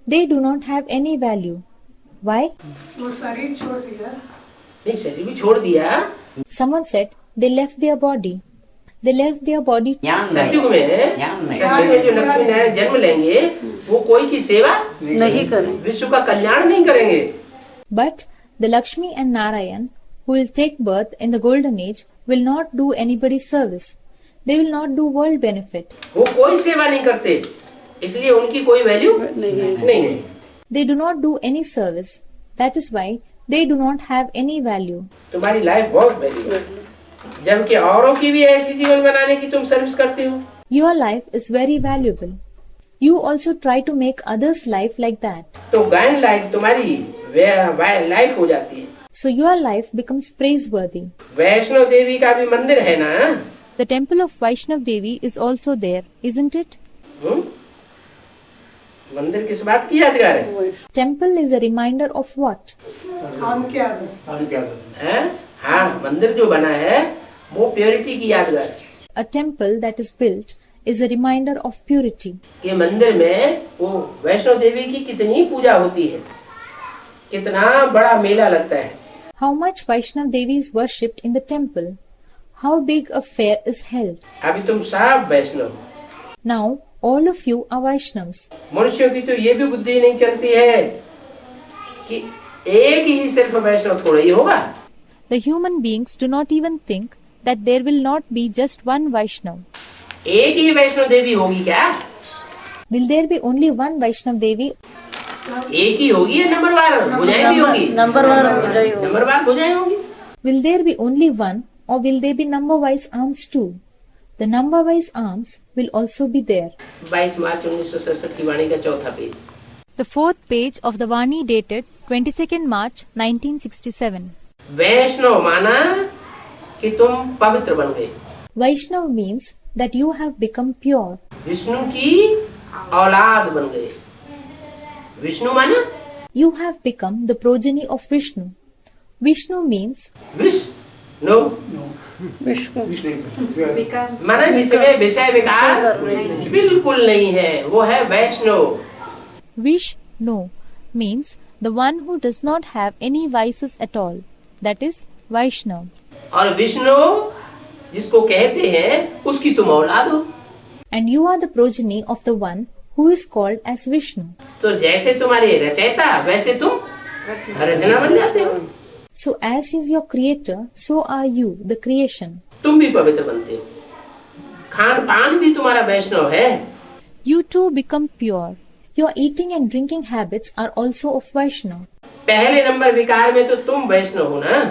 they do not have any value. Why? वो शरीर छोड़ दिया। नहीं, शरीर भी छोड़ दिया। Someone said they left their body. They left their body. सत्युग में जो लक्ष्मी नारायण जन्म लेंगे वो कोई की सेवा नहीं करें, विश्व का कल्याण नहीं करेंगे। But the Lakshmi and Narayan who will take birth in the golden age will not do anybody's service. They will not do world benefit. वो कोई सेवा नहीं करते, इसलिए उनकी कोई वैल्यू नहीं है। They do not do any service. That is why they do not have any value. तुम्हारी लाइफ बहुत वैल्यू है, जबकि औरों की भी ऐसी जीवन बनाने की तुम सर्विस करते हो। Your life is very valuable. You also try to make others' life like that. तो गायन लाइफ तुम्हारी लाइफ हो जाती है। So your life becomes praiseworthy. Vaishno Devi का भी मंदिर है ना? The temple of Vaishnav Devi is also there, isn't it? मंदिर किस बात की यादगार है? Temple is a reminder of what? काम क्या है? हाँ, मंदिर जो बना है वो प्योरिटी की यादगार है। A temple that is built is a reminder of purity. ये मंदिर में वो वैष्णव देवी की कितनी पूजा होती है, कितना बड़ा मेला लगता है। How much Vaishnav Devi is worshipped in the temple. How big a fair is held. अभी तुम सब वैष्णव। Now all of you are Vaishnavs. मनुष्यों की तो ये भी बुद्धि नहीं चलती है कि एक ही सिर्फ वैष्णव थोड़ा ही होगा। The human beings do not even think that there will not be just one Vaishnav. एक ही वैष्णव देवी होगी क्या? Will there be only one Vaishnav Devi? एक ही होगी या नंबरवार भुजाएं भी होगी? नंबरवार भुजाएं होगी। नंबरवार भुजाएं होंगी। Will there be only one or will there be number-wise arms too? The number-wise arms will also be there. 22 मार्च 1967 की वाणी का चौथा page. The fourth page of the Vani dated 22nd March 1967. वैष्णव माना कि तुम पवित्र बन गए। Vaishnav means that you have become pure. Vishnu की औलाद बन गए। विष्णु माना You have become the progeny of Vishnu. Vishnu means Vishnu विकार माना जिसमें विषय विकार बिल्कुल नहीं है, वो है वैष्णव। Vishnu means the one who does not have any vices at all. That is Vaishnav. और विष्णु जिसको कहते हैं उसकी तुम औलाद हो। And you are the progeny of the one who is called as Vishnu. तो जैसे तुम्हारे रचयिता वैसे तुम रचना बन जाते हो। So as is your creator, so are you, the creation. तुम भी पवित्र बनते हो। खान पान भी तुम्हारा वैष्णव है। You too become pure. Your eating and drinking habits are also of Vaishnav. पहले नंबर विकार में तो तुम वैष्णव हो ना?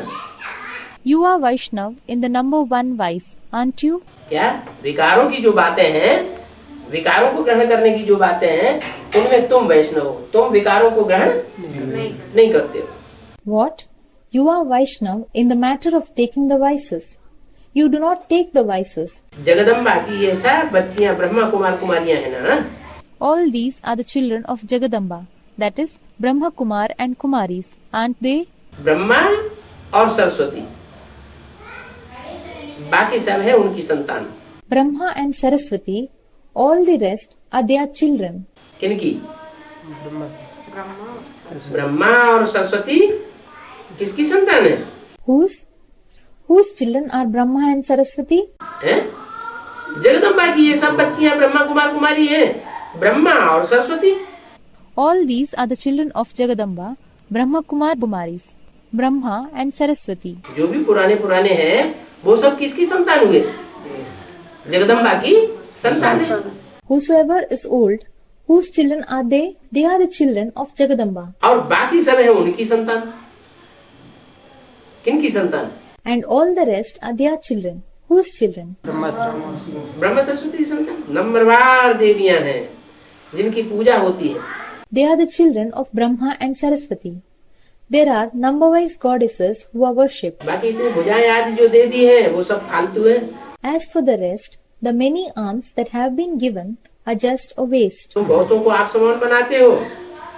You are Vaishnav in the number one vice, aren't you? क्या विकारों की जो बातें हैं, विकारों को ग्रहण करने की जो बातें हैं, उनमें तुम वैष्णव हो। तुम विकारों को ग्रहण नहीं करते हो। What? You are Vaishnav in the matter of taking the vices. You do not take the vices. Jagdamba की ये सब बच्चियां ब्रह्मा कुमार कुमारियां हैं ना? All these are the children of Jagadamba, that is Brahma Kumar and Kumaris, aren't they? Brahma और सरस्वती, बाकी सब है उनकी संतान। Brahma and Saraswati, all the rest are their children. किनकी? ब्रह्मा और सरस्वती किसकी संतान है? Whose children are Brahma and Saraswati? हैं? जगदम्बा की ये सब बच्चियां ब्रह्मा कुमार कुमारी हैं, ब्रह्मा और Saraswati. All these are the children of Jagadamba, Brahma Kumar Kumaris, Brahma and Saraswati. जो भी पुराने पुराने हैं वो सब किसकी संतान हुए? जगदम्बा की संतान है। Whosoever is old, whose children are they? They are the children of Jagadamba. और बाकी सब है उनकी संतान। किनकी संतान? And all the rest are their children. Whose children? Brahma Saraswati की संतान। नंबरवार देवियां हैं जिनकी पूजा होती है। They are the children of Brahma and Saraswati. There are number-wise goddesses who are worshipped. बाकी इतनी भुजाएं आदि जो दे दी हैं वो सब फालतू है। As for the rest, the many arms that have been given are just a waste. तुम बहुतों को आप समान बनाते हो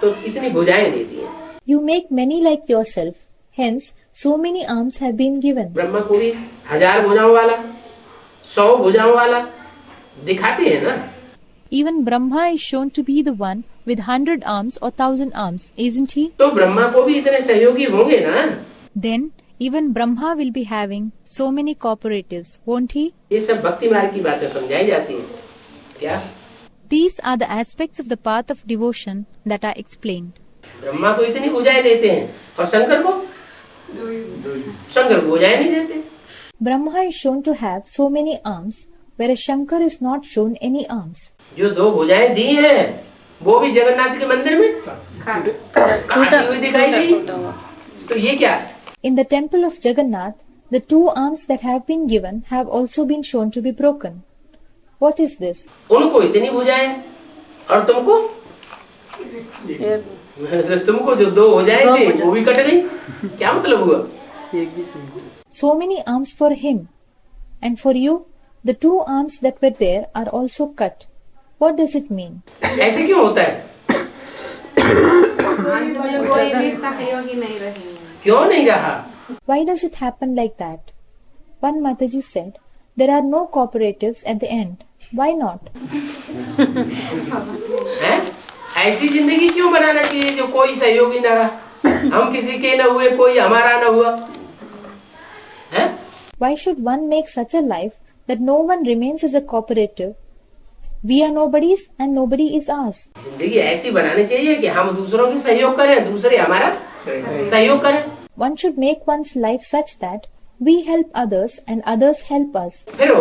तो इतनी भुजाएं दे दी हैं। You make many like yourself. Hence, so many arms have been given. Brahma को भी 1000 भुजाओं वाला, 100 भुजाओं वाला दिखाते हैं ना। Even Brahma is shown to be the one with 100 arms or 1000 arms, isn't he? तो ब्रह्मा को भी इतने सहयोगी होंगे ना। Then, even Brahma will be having so many cooperatives, won't he? ये सब भक्ति मार्ग की बातें समझाई जाती हैं। क्या? These are the aspects of the path of devotion that are explained. Brahma को इतनी भुजाएं देते हैं और शंकर को भुजाएं नहीं देते। Brahma is shown to have so many arms, whereas Shankar is not shown any arms. जो 2 भुजाएं दी हैं वो भी जगन्नाथ के मंदिर में काटी हुई दिखाई दी। तो ये क्या? In the temple of Jagannath, the 2 arms that have been given have also been shown to be broken. What is this? उनको इतनी भुजाएं और तुमको जो 2 भुजाएं थी वो भी कट गई। क्या मतलब हुआ? So many arms for him, and for you, the 2 arms that were there are also cut. What does it mean? ऐसे क्यों होता है? अंत में कोई भी सहयोगी नहीं रहेंगे। क्यों नहीं रहा? Why does it happen like that? One Mataji said, there are no cooperatives at the end. Why not? हैं? ऐसी जिंदगी क्यों बनाना चाहिए जो कोई सहयोगी न रहा? हम किसी के न हुए, कोई हमारा न हुआ। हैं? Why should one make such a life that no one remains as a cooperative? We are nobodies and nobody is ours. जिंदगी ऐसी बनानी चाहिए कि हम दूसरों की सहयोग करें, दूसरे हमारा सहयोग करें। One should make one's life such that we help others and others help us. फिर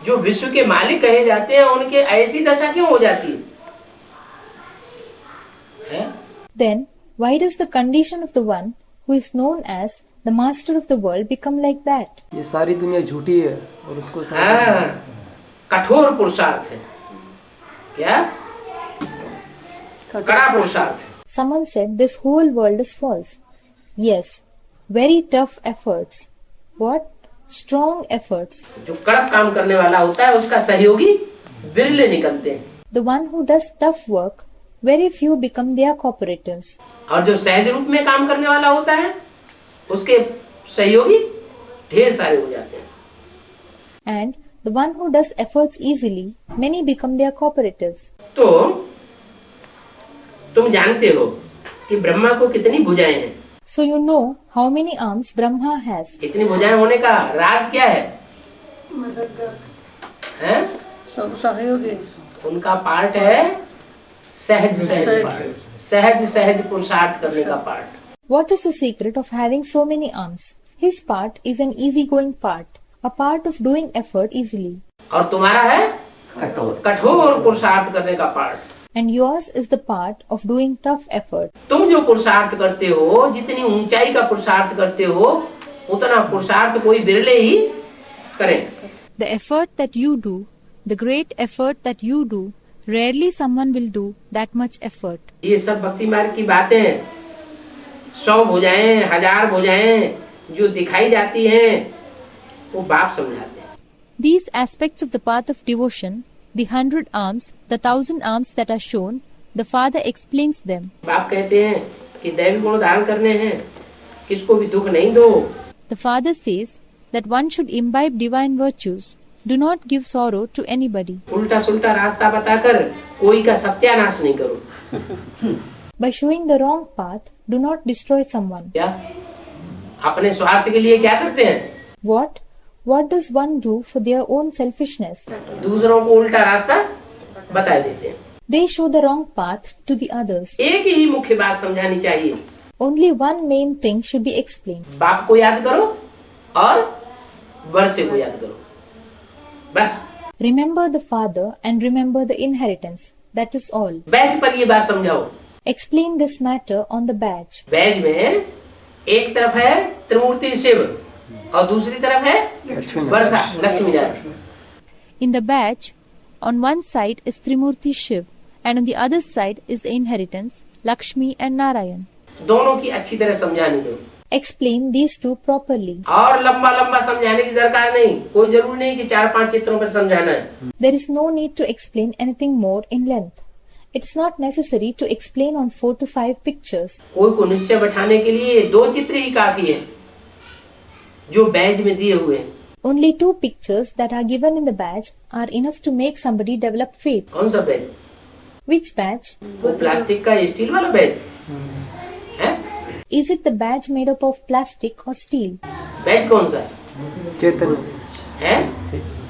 जो विश्व के मालिक कहे जाते हैं उनके ऐसी दशा क्यों हो जाती है? Then, why does the condition of the one who is known as the master of the world become like that? ये सारी दुनिया झूठी है और उसको कठोर पुरुषार्थ है। क्या? कड़ा पुरुषार्थ। Someone said this whole world is false. Yes, very tough efforts. What? Strong efforts. जो कड़क काम करने वाला होता है उसका सहयोगी बिरले निकलते हैं। The one who does tough work, very few become their cooperatives. और जो सहज रूप में काम करने वाला होता है उसके सहयोगी ढेर सारे हो जाते हैं। And the one who does efforts easily, many become their cooperatives. तो तुम जानते हो कि ब्रह्मा को कितनी भुजाएं हैं। So you know how many arms Brahma has. इतनी भुजाएं होने का राज क्या है? हैं? सब सहयोगी। उनका पार्ट है सहज पुरुषार्थ करने का part. What is the secret of having so many arms? His part is an easygoing part, a part of doing effort easily. और तुम्हारा है कठोर पुरुषार्थ करने का part. And yours is the part of doing tough effort. तुम जो पुरुषार्थ करते हो, जितनी ऊंचाई का पुरुषार्थ करते हो, उतना पुरुषार्थ कोई बिरले ही करे। The effort that you do, the great effort that you do, rarely someone will do that much effort. ये सब भक्ति मार्ग की बातें हैं। 100 भुजाएं, 1000 भुजाएं जो दिखाई जाती हैं, वो बाप समझाते हैं। These aspects of the path of devotion, the 100 arms, the 1000 arms that are shown, the Father explains them. बाप कहते हैं कि दैवी गुण धारण करने हैं, किसको भी दुख नहीं दो। The Father says that one should imbibe divine virtues. Do not give sorrow to anybody. उल्टा सुल्टा रास्ता बताकर कोई का सत्यानाश नहीं करो। By showing the wrong path, do not destroy someone. क्या? अपने स्वार्थ के लिए क्या करते हैं? What? what does one do for their own selfishness? दूसरों को उल्टा रास्ता बता देते हैं। They show the wrong path to the others. एक ही मुख्य बात समझानी चाहिए, Only one main thing should be explained. बाप को याद करो और वर्षे को याद करो, बस। Remember the father and remember the inheritance. That is all. Baij पर ये बात समझाओ। Explain this matter on the badge. Baij में एक तरफ है त्रिमूर्ति शिव और दूसरी तरफ है वर्षा Lakshmi Narayan. In the badge, on one side is Trimurti Shiv and on the other side is the inheritance, Lakshmi and Narayan. दोनों की अच्छी तरह समझाने दो। Explain these two properly. और लंबा लंबा समझाने की दरकार नहीं, कोई जरूर नहीं कि 4-5 चित्रों पर समझाना है। There is no need to explain anything more in length. It's not necessary to explain on 4 to 5 pictures. कोई को निश्चय बैठाने के लिए 2 चित्र ही काफी है जो बैज में दिए हुए हैं। Only 2 pictures that are given in the badge are enough to make somebody develop faith. कौन सा बैज? Which badge? वो प्लास्टिक का स्टील वाला बैज है? Is it the badge made up of plastic or steel? Baij कौन सा चैतन्य है?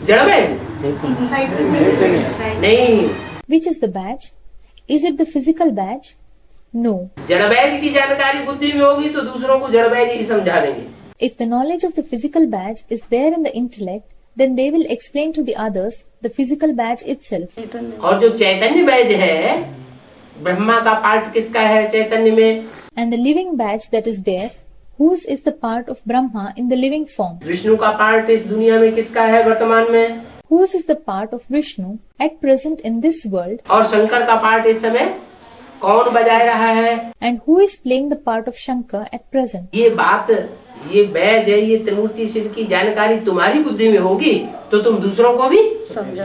जड़ बैज नहीं। Which is the badge? Is it the physical badge? No. जड़ बैज की जानकारी बुद्धि में होगी तो दूसरों को जड़ बैज ही समझा देंगे। If the knowledge of the physical badge is there in the intellect, then they will explain to the others the physical badge itself. और जो चैतन्य बैज है, ब्रह्मा का पार्ट किसका है चैतन्य में? And the living badge that is there, whose is the part of Brahma in the living form? Vishnu का part इस दुनिया में किसका है वर्तमान में? Whose is the part of Vishnu at present in this world? और शंकर का पार्ट इस समय कौन बजाय रहा है? And who is playing the part of Shankar at present? ये बात, ये बैज है, ये त्रिमूर्ति शिव की जानकारी तुम्हारी बुद्धि में होगी तो तुम दूसरों को भी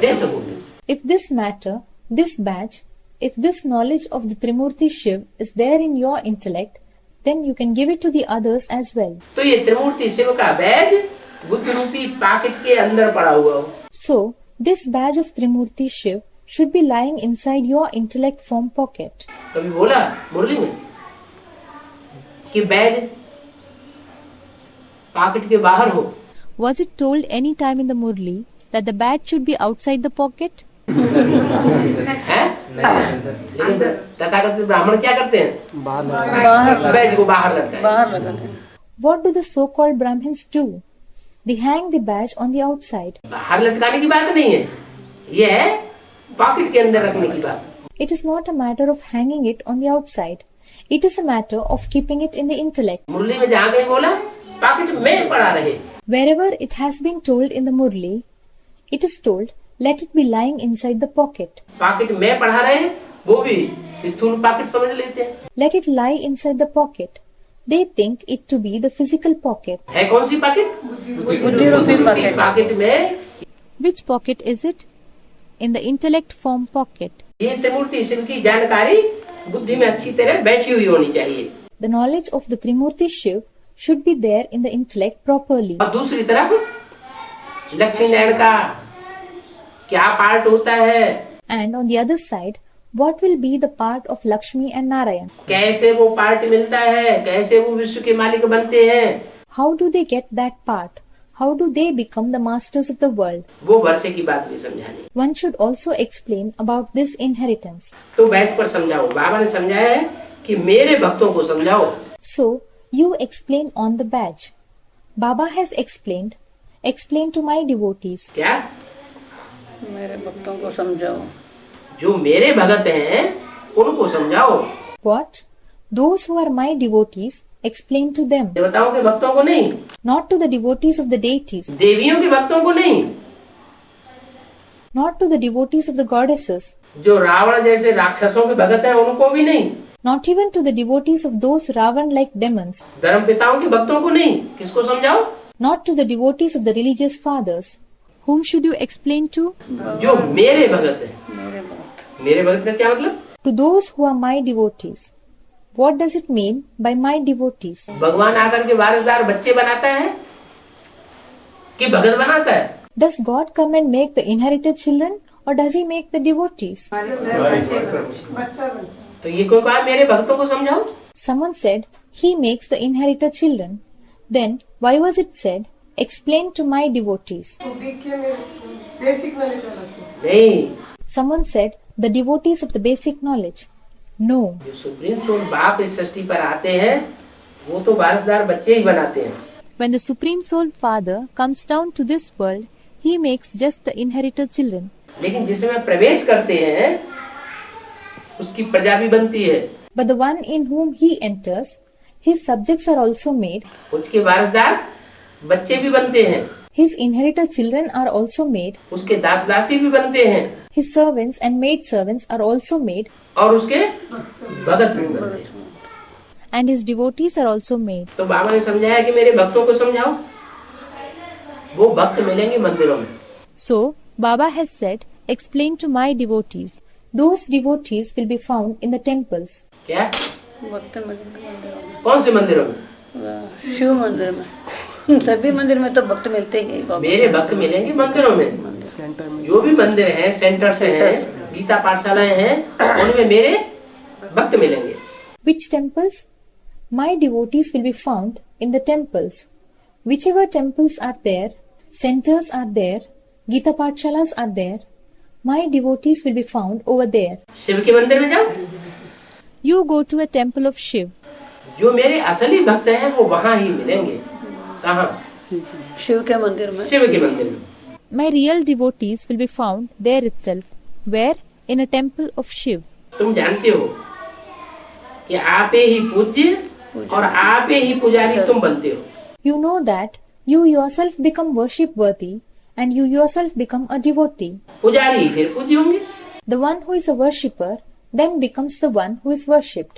दे सकोगे। If this matter, this badge, if this knowledge of the Trimurti Shiv is there in your intellect, then you can give it to the others as well. तो ये त्रिमूर्ति शिव का बैज बुद्ध रूपी पॉकेट के अंदर पड़ा हुआ हो। So, this badge of Trimurti Shiv should be lying inside your intellect form pocket. कभी बोला मुरली में कि बैज पॉकेट के बाहर हो? Was it told any time in the Murli that the badge should be outside the pocket? है? लेकिन तथागत ब्राह्मण क्या करते हैं? बाहर बैज को बाहर लटकाएं। बाहर लगाते हैं। What do the so-called Brahmins do? They hang the badge on the outside. बाहर लटकाने की बात नहीं है, ये है पॉकेट के अंदर रखने की बात। It is not a matter of hanging it on the outside. It is a matter of keeping it in the intellect. मुरली में जहाँ कहीं बोला पॉकेट में पड़ा रहे। Wherever it has been told in the Murli, it is told, let it be lying inside the pocket. Pocket में पढ़ा रहे, वो भी स्थूल पॉकेट समझ लेते हैं। Let it lie inside the pocket. They think it to be the physical pocket. है कौन सी पॉकेट? बुद्धि रूपी पॉकेट। पॉकेट में Which pocket is it? In the intellect form pocket. ये त्रिमूर्ति शिव की जानकारी बुद्धि में अच्छी तरह बैठी हुई होनी चाहिए। The knowledge of the Trimurti Shiv should be there in the intellect properly. और दूसरी तरफ लक्ष्मी नारायण का क्या पार्ट होता है? And on the other side, what will be the part of Lakshmi and Narayan? कैसे वो पार्ट मिलता है? कैसे वो विश्व के मालिक बनते हैं? How do they get that part? How do they become the masters of the world? वो वर्षे की बात भी समझानी। One should also explain about this inheritance. तो बैठ पर समझाओ। बाबा ने समझाया है कि मेरे भक्तों को समझाओ। So, you explain on the badge. Baba has explained, explain to my devotees. क्या? मेरे भक्तों को समझाओ। जो मेरे भगत हैं उनको समझाओ। What? Those who are my devotees, explain to them. देवताओं के भक्तों को नहीं, Not to the devotees of the deities, देवियों के भक्तों को नहीं, not to the devotees of the goddesses, जो रावण जैसे राक्षसों के भगत हैं उनको भी नहीं, not even to the devotees of those Ravan-like demons, धर्म पिताओं के भक्तों को नहीं। किसको समझाओ? not to the devotees of the religious fathers. Whom should you explain to? जो मेरे भगत हैं। मेरे भक्त। मेरे भगत का क्या मतलब? To those who are my devotees. What does it mean by my devotees? भगवान आकर के वारिसदार बच्चे बनाता है कि भगत बनाता है? Does God come and make the inherited children, or does He make the devotees? बच्चा बन तो ये कोई कहा मेरे भक्तों को समझाओ। Someone said He makes the inherited children. Then why was it said explain to my devotees. तो डीके में बेसिक नॉलेज वाला तो नहीं, Someone said, the devotees of the basic knowledge. No. जो सुप्रीम सोल बाप इस सृष्टि पर आते हैं वो तो वारसदार बच्चे ही बनाते हैं। When the Supreme Soul Father comes down to this world, he makes just the inheritor children. लेकिन जिसमें प्रवेश करते हैं उसकी प्रजा भी बनती है। But the one in whom he enters, his subjects are also made, उसके वारसदार बच्चे भी बनते हैं, his inheritor children are also made, उसके दास दासी भी बनते हैं his servants and maid servants are also made, और उसके भगत भी बनते हैं। and his devotees are also made. तो बाबा ने समझाया कि मेरे भक्तों को समझाओ, वो भक्त मिलेंगे मंदिरों में। So, Baba has said, explain to my devotees. Those devotees will be found in the temples. क्या? भक्त मंदिरों में, कौन से मंदिरों में? शिव मंदिर में, सभी मंदिर में तो भक्त मिलते ही हैं। मेरे भक्त मिलेंगे मंदिरों में। सेंटर में जो भी मंदिर हैं, सेंटर्स हैं, गीता पाठशालाएं हैं, उनमें मेरे भक्त मिलेंगे। Which temples? My devotees will be found in the temples. Whichever temples are there, centers are there, Gita Pathshalas are there, my devotees will be found over there. Shiv के मंदिर में जाओ, You go to a temple of Shiv. जो मेरे असली भक्त हैं वो वहाँ ही मिलेंगे। कहाँ? शिव के मंदिर में, शिव के मंदिर में। My real devotees will be found there itself. Where? In a temple of Shiv. तुम जानते हो कि आपे ही पूज्य और आपे ही पुजारी तुम बनते हो। You know that you yourself become worship worthy and you yourself become a devotee. पुजारी फिर पूज्य होंगे। The one who is a worshipper then becomes the one who is worshipped.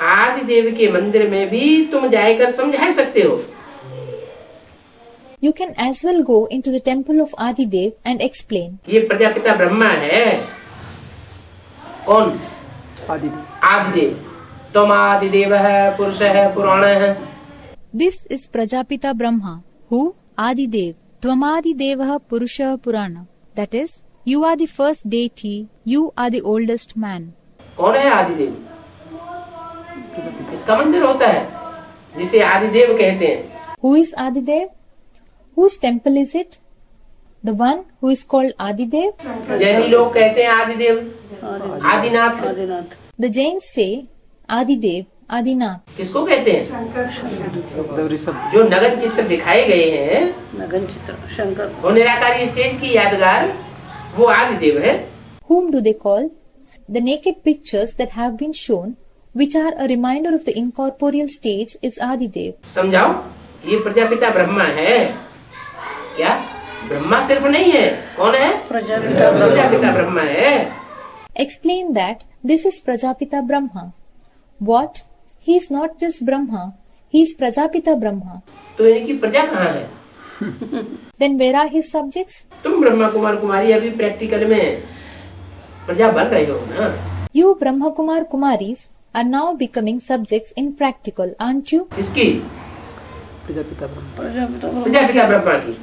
आदि देव के मंदिर में भी तुम जाकर समझा सकते हो। You can as well go into the temple of Adidev and explain. ये प्रजापिता ब्रह्मा है। कौन? आदि आदिदेव। तुम आदिदेव है, पुरुष है, पुराण है। This is Prajapita Brahma, who Adidev, Tvamadidevah Purusha Purana. That is, you are the first deity, you are the oldest man. कौन है आदिदेव? इसका मंदिर होता है जिसे आदिदेव कहते हैं। Who is Adidev? Whose temple is it? The one who is called Adidev? जैनी लोग कहते हैं आदिदेव, Adinath. Adinath, The Jains say Adidev, Adinath. किसको कहते हैं? शब्द ऋषभ जो नगन चित्र दिखाए गए हैं, नगन चित्र, शंकर, वो निराकारी स्टेज की यादगार, वो आदिदेव है। Whom do they call? The naked pictures that have been shown, which are a reminder of the incorporeal stage, is Adidev. समझाओ, ये प्रजापिता ब्रह्मा है। क्या? ब्रह्मा सिर्फ नहीं है, कौन है? प्रजापिता ब्रह्मा है। Explain that this is Prajapita Brahma. What? He is not just Brahma, he is Prajapita Brahma. तो इनकी प्रजा कहाँ है? Then where are his subjects? तुम ब्रह्मा कुमार कुमारी अभी प्रैक्टिकल में प्रजा बन रहे हो ना? You Brahma Kumar Kumaris are now becoming subjects in practical, aren't you? किसकी? प्रजापिता ब्रह्म प्रजापिता ब्रह्मा की।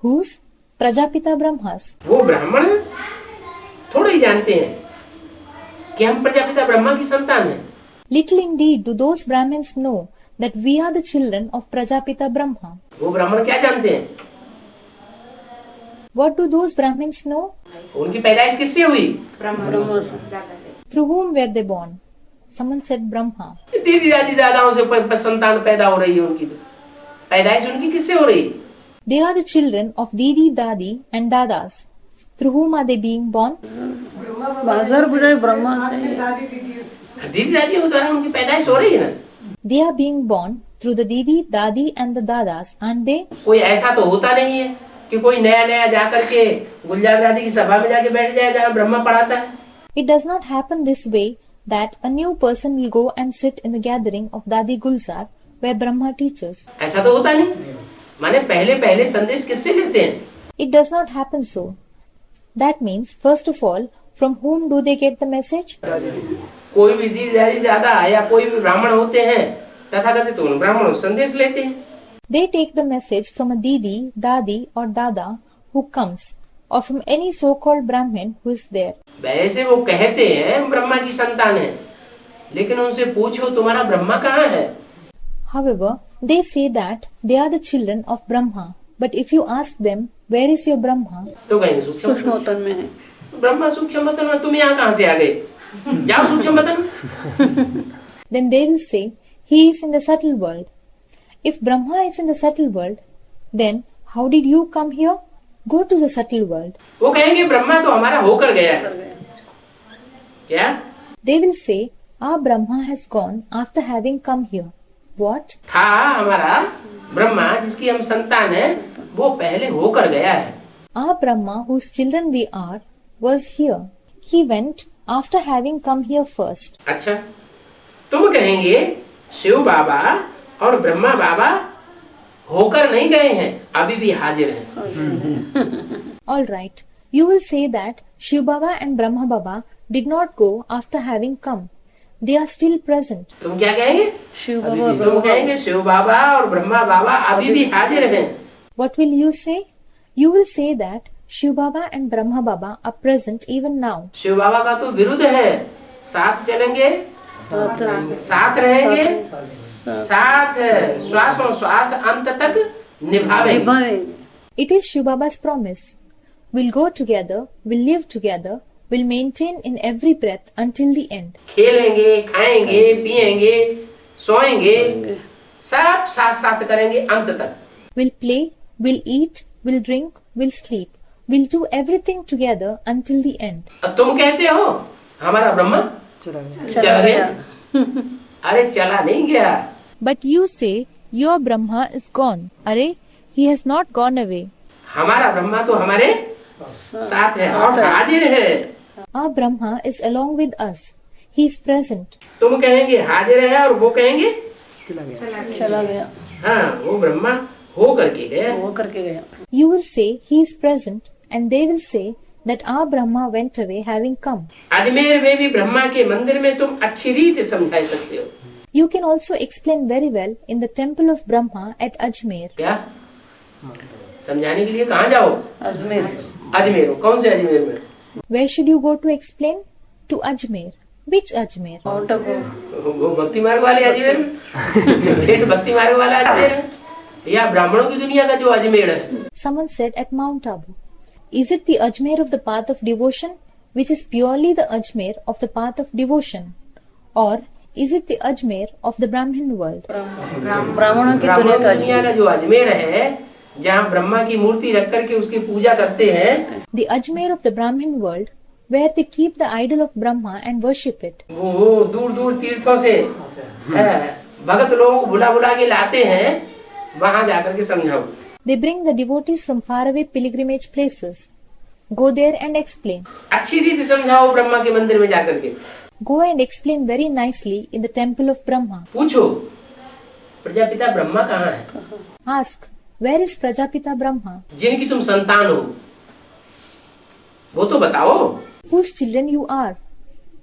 Whose? Prajapita Brahmas. वो ब्राह्मण थोड़ा ही जानते हैं कि हम प्रजापिता ब्रह्मा की संतान हैं। Little indeed do those Brahmins know that we are the children of Prajapita Brahma. वो ब्राह्मण क्या जानते हैं? What do those Brahmins know? उनकी पैदाइश किससे हुई? ब्रह्मा से, Through whom were they born? Someone said Brahma. दीदी दादी दादाओं से संतान पैदा हो रही है उनकी। पैदाइश उनकी किससे हो रही? They are the children of Didi, Dadi and Dadas. Through whom are they being born? बाजार बुझाए ब्रह्मा से, दीदी दादी के द्वारा उनकी पैदाइश हो रही है ना। They are being born through the Didi, Dadi and the Dadas, aren't they? कोई ऐसा तो होता नहीं है कि कोई नया नया जाकर के गुलजार दादी की सभा में जाके बैठ जाए जहाँ ब्रह्मा पढ़ाता है। It does not happen this way that a new person will go and sit in the gathering of Dadi Gulzar where Brahma teaches. ऐसा तो होता नहीं। माने पहले पहले संदेश किससे लेते हैं? It does not happen so. That means, first of all, from whom do they get the message? कोई भी दीदी दादी दादा या कोई भी ब्राह्मण होते हैं तथाकथित उन ब्राह्मणों से संदेश लेते हैं। They take the message from a Didi, Dadi or Dada who comes, or from any so-called Brahmin who is there. वैसे वो कहते हैं ब्रह्मा की संतान है, लेकिन उनसे पूछो तुम्हारा ब्रह्मा कहाँ है? However, they say that they are the children of Brahma, But if you ask them, where is your Brahma? तो कहेंगे सूक्ष्म सूक्ष्मोत्तम में है। ब्रह्मा सूक्ष्म मतन में, तुम यहाँ कहाँ से आ गए? जाओ सूक्ष्म मतन में। Then they will say, he is in the subtle world. If Brahma is in the subtle world, then how did you come here? Go to the subtle world. वो कहेंगे ब्रह्मा तो हमारा होकर गया है। क्या? They will say, our Brahma has gone after having come here. What? था हमारा ब्रह्मा जिसकी हम संतान है, वो पहले होकर गया है। Our Brahma, whose children we are, was here. He went after having come here first. अच्छा, तुम कहेंगे शिव बाबा और ब्रह्मा बाबा होकर नहीं गए हैं, अभी भी हाजिर हैं। All right. You will say that Shiv Baba and Brahma Baba did not go after having come. They are still present. तुम क्या कहेंगे? शिव बाबा और तुम ब्रह्मा कहेंगे शिव बाबा और ब्रह्मा बाबा अभी भी हाजिर हैं। What will you say? You will say that Shiv Baba and Brahma Baba are present even now. Shiv बाबा का तो विरुद्ध है, साथ चलेंगे, साथ रहेंगे, साथ श्वासों श्वास अंत तक निभावेंगे। निभाएंगे। It is Shiv Baba's promise. We'll go together, we'll live together, we'll maintain in every breath until the end. खेलेंगे, खाएंगे, पिएंगे, सोएंगे, सब साथ साथ करेंगे अंत तक। We'll play, we'll eat, we'll drink, we'll sleep. We'll do everything together until the end. अब तुम कहते हो हमारा ब्रह्मा चला गया। चला गया। अरे चला नहीं गया। But you say your Brahma is gone. Arey, he has not gone away. हमारा ब्रह्मा तो हमारे साथ है और हाजिर है। Our Brahma is along with us. He is present. तुम कहेंगे हाजिर है और वो कहेंगे चला गया। चला गया। हाँ, वो ब्रह्मा हो करके गया। वो करके गया। You will say he is present, and they will say that our Brahma went away having come. Ajmer में भी ब्रह्मा के मंदिर में तुम अच्छी रीत समझा सकते हो। You can also explain very well in the temple of Brahma at Ajmer. क्या समझाने के लिए कहाँ जाओ? अजमेर। अजमेर। कौन से अजमेर में? Where should you go to explain? To Ajmer. Which Ajmer? Mount Abu. वो भक्ति मार्ग वाले अजमेर में, ठेठ भक्ति मार्ग वाला अजमेर है या ब्राह्मणों की दुनिया का जो अजमेर है? Someone said at Mount Abu. Is it the Ajmer of the path of devotion, which is purely the Ajmer of the path of devotion? Or is it the Ajmer of the Brahmin world? ब्राह्मणों की ब्राह्मणों दुनिया की दुनिया का जो अजमेर है, जहाँ ब्रह्मा की मूर्ति रख करके उसकी पूजा करते हैं, The Ajmer of the Brahmin world, where they keep the idol of Brahma and worship it. वो दूर दूर तीर्थों से भगत लोगों को बुला बुला के लाते हैं, वहाँ जाकर के समझाओ। They bring the devotees from faraway pilgrimage places. Go there and explain. अच्छी रीति समझाओ ब्रह्मा के मंदिर में जाकर के। Go and explain very nicely in the temple of Brahma. पूछो प्रजापिता ब्रह्मा कहाँ है? Ask, where is Prajapita Brahma? जिनकी तुम संतान हो वो तो बताओ। Whose children you are?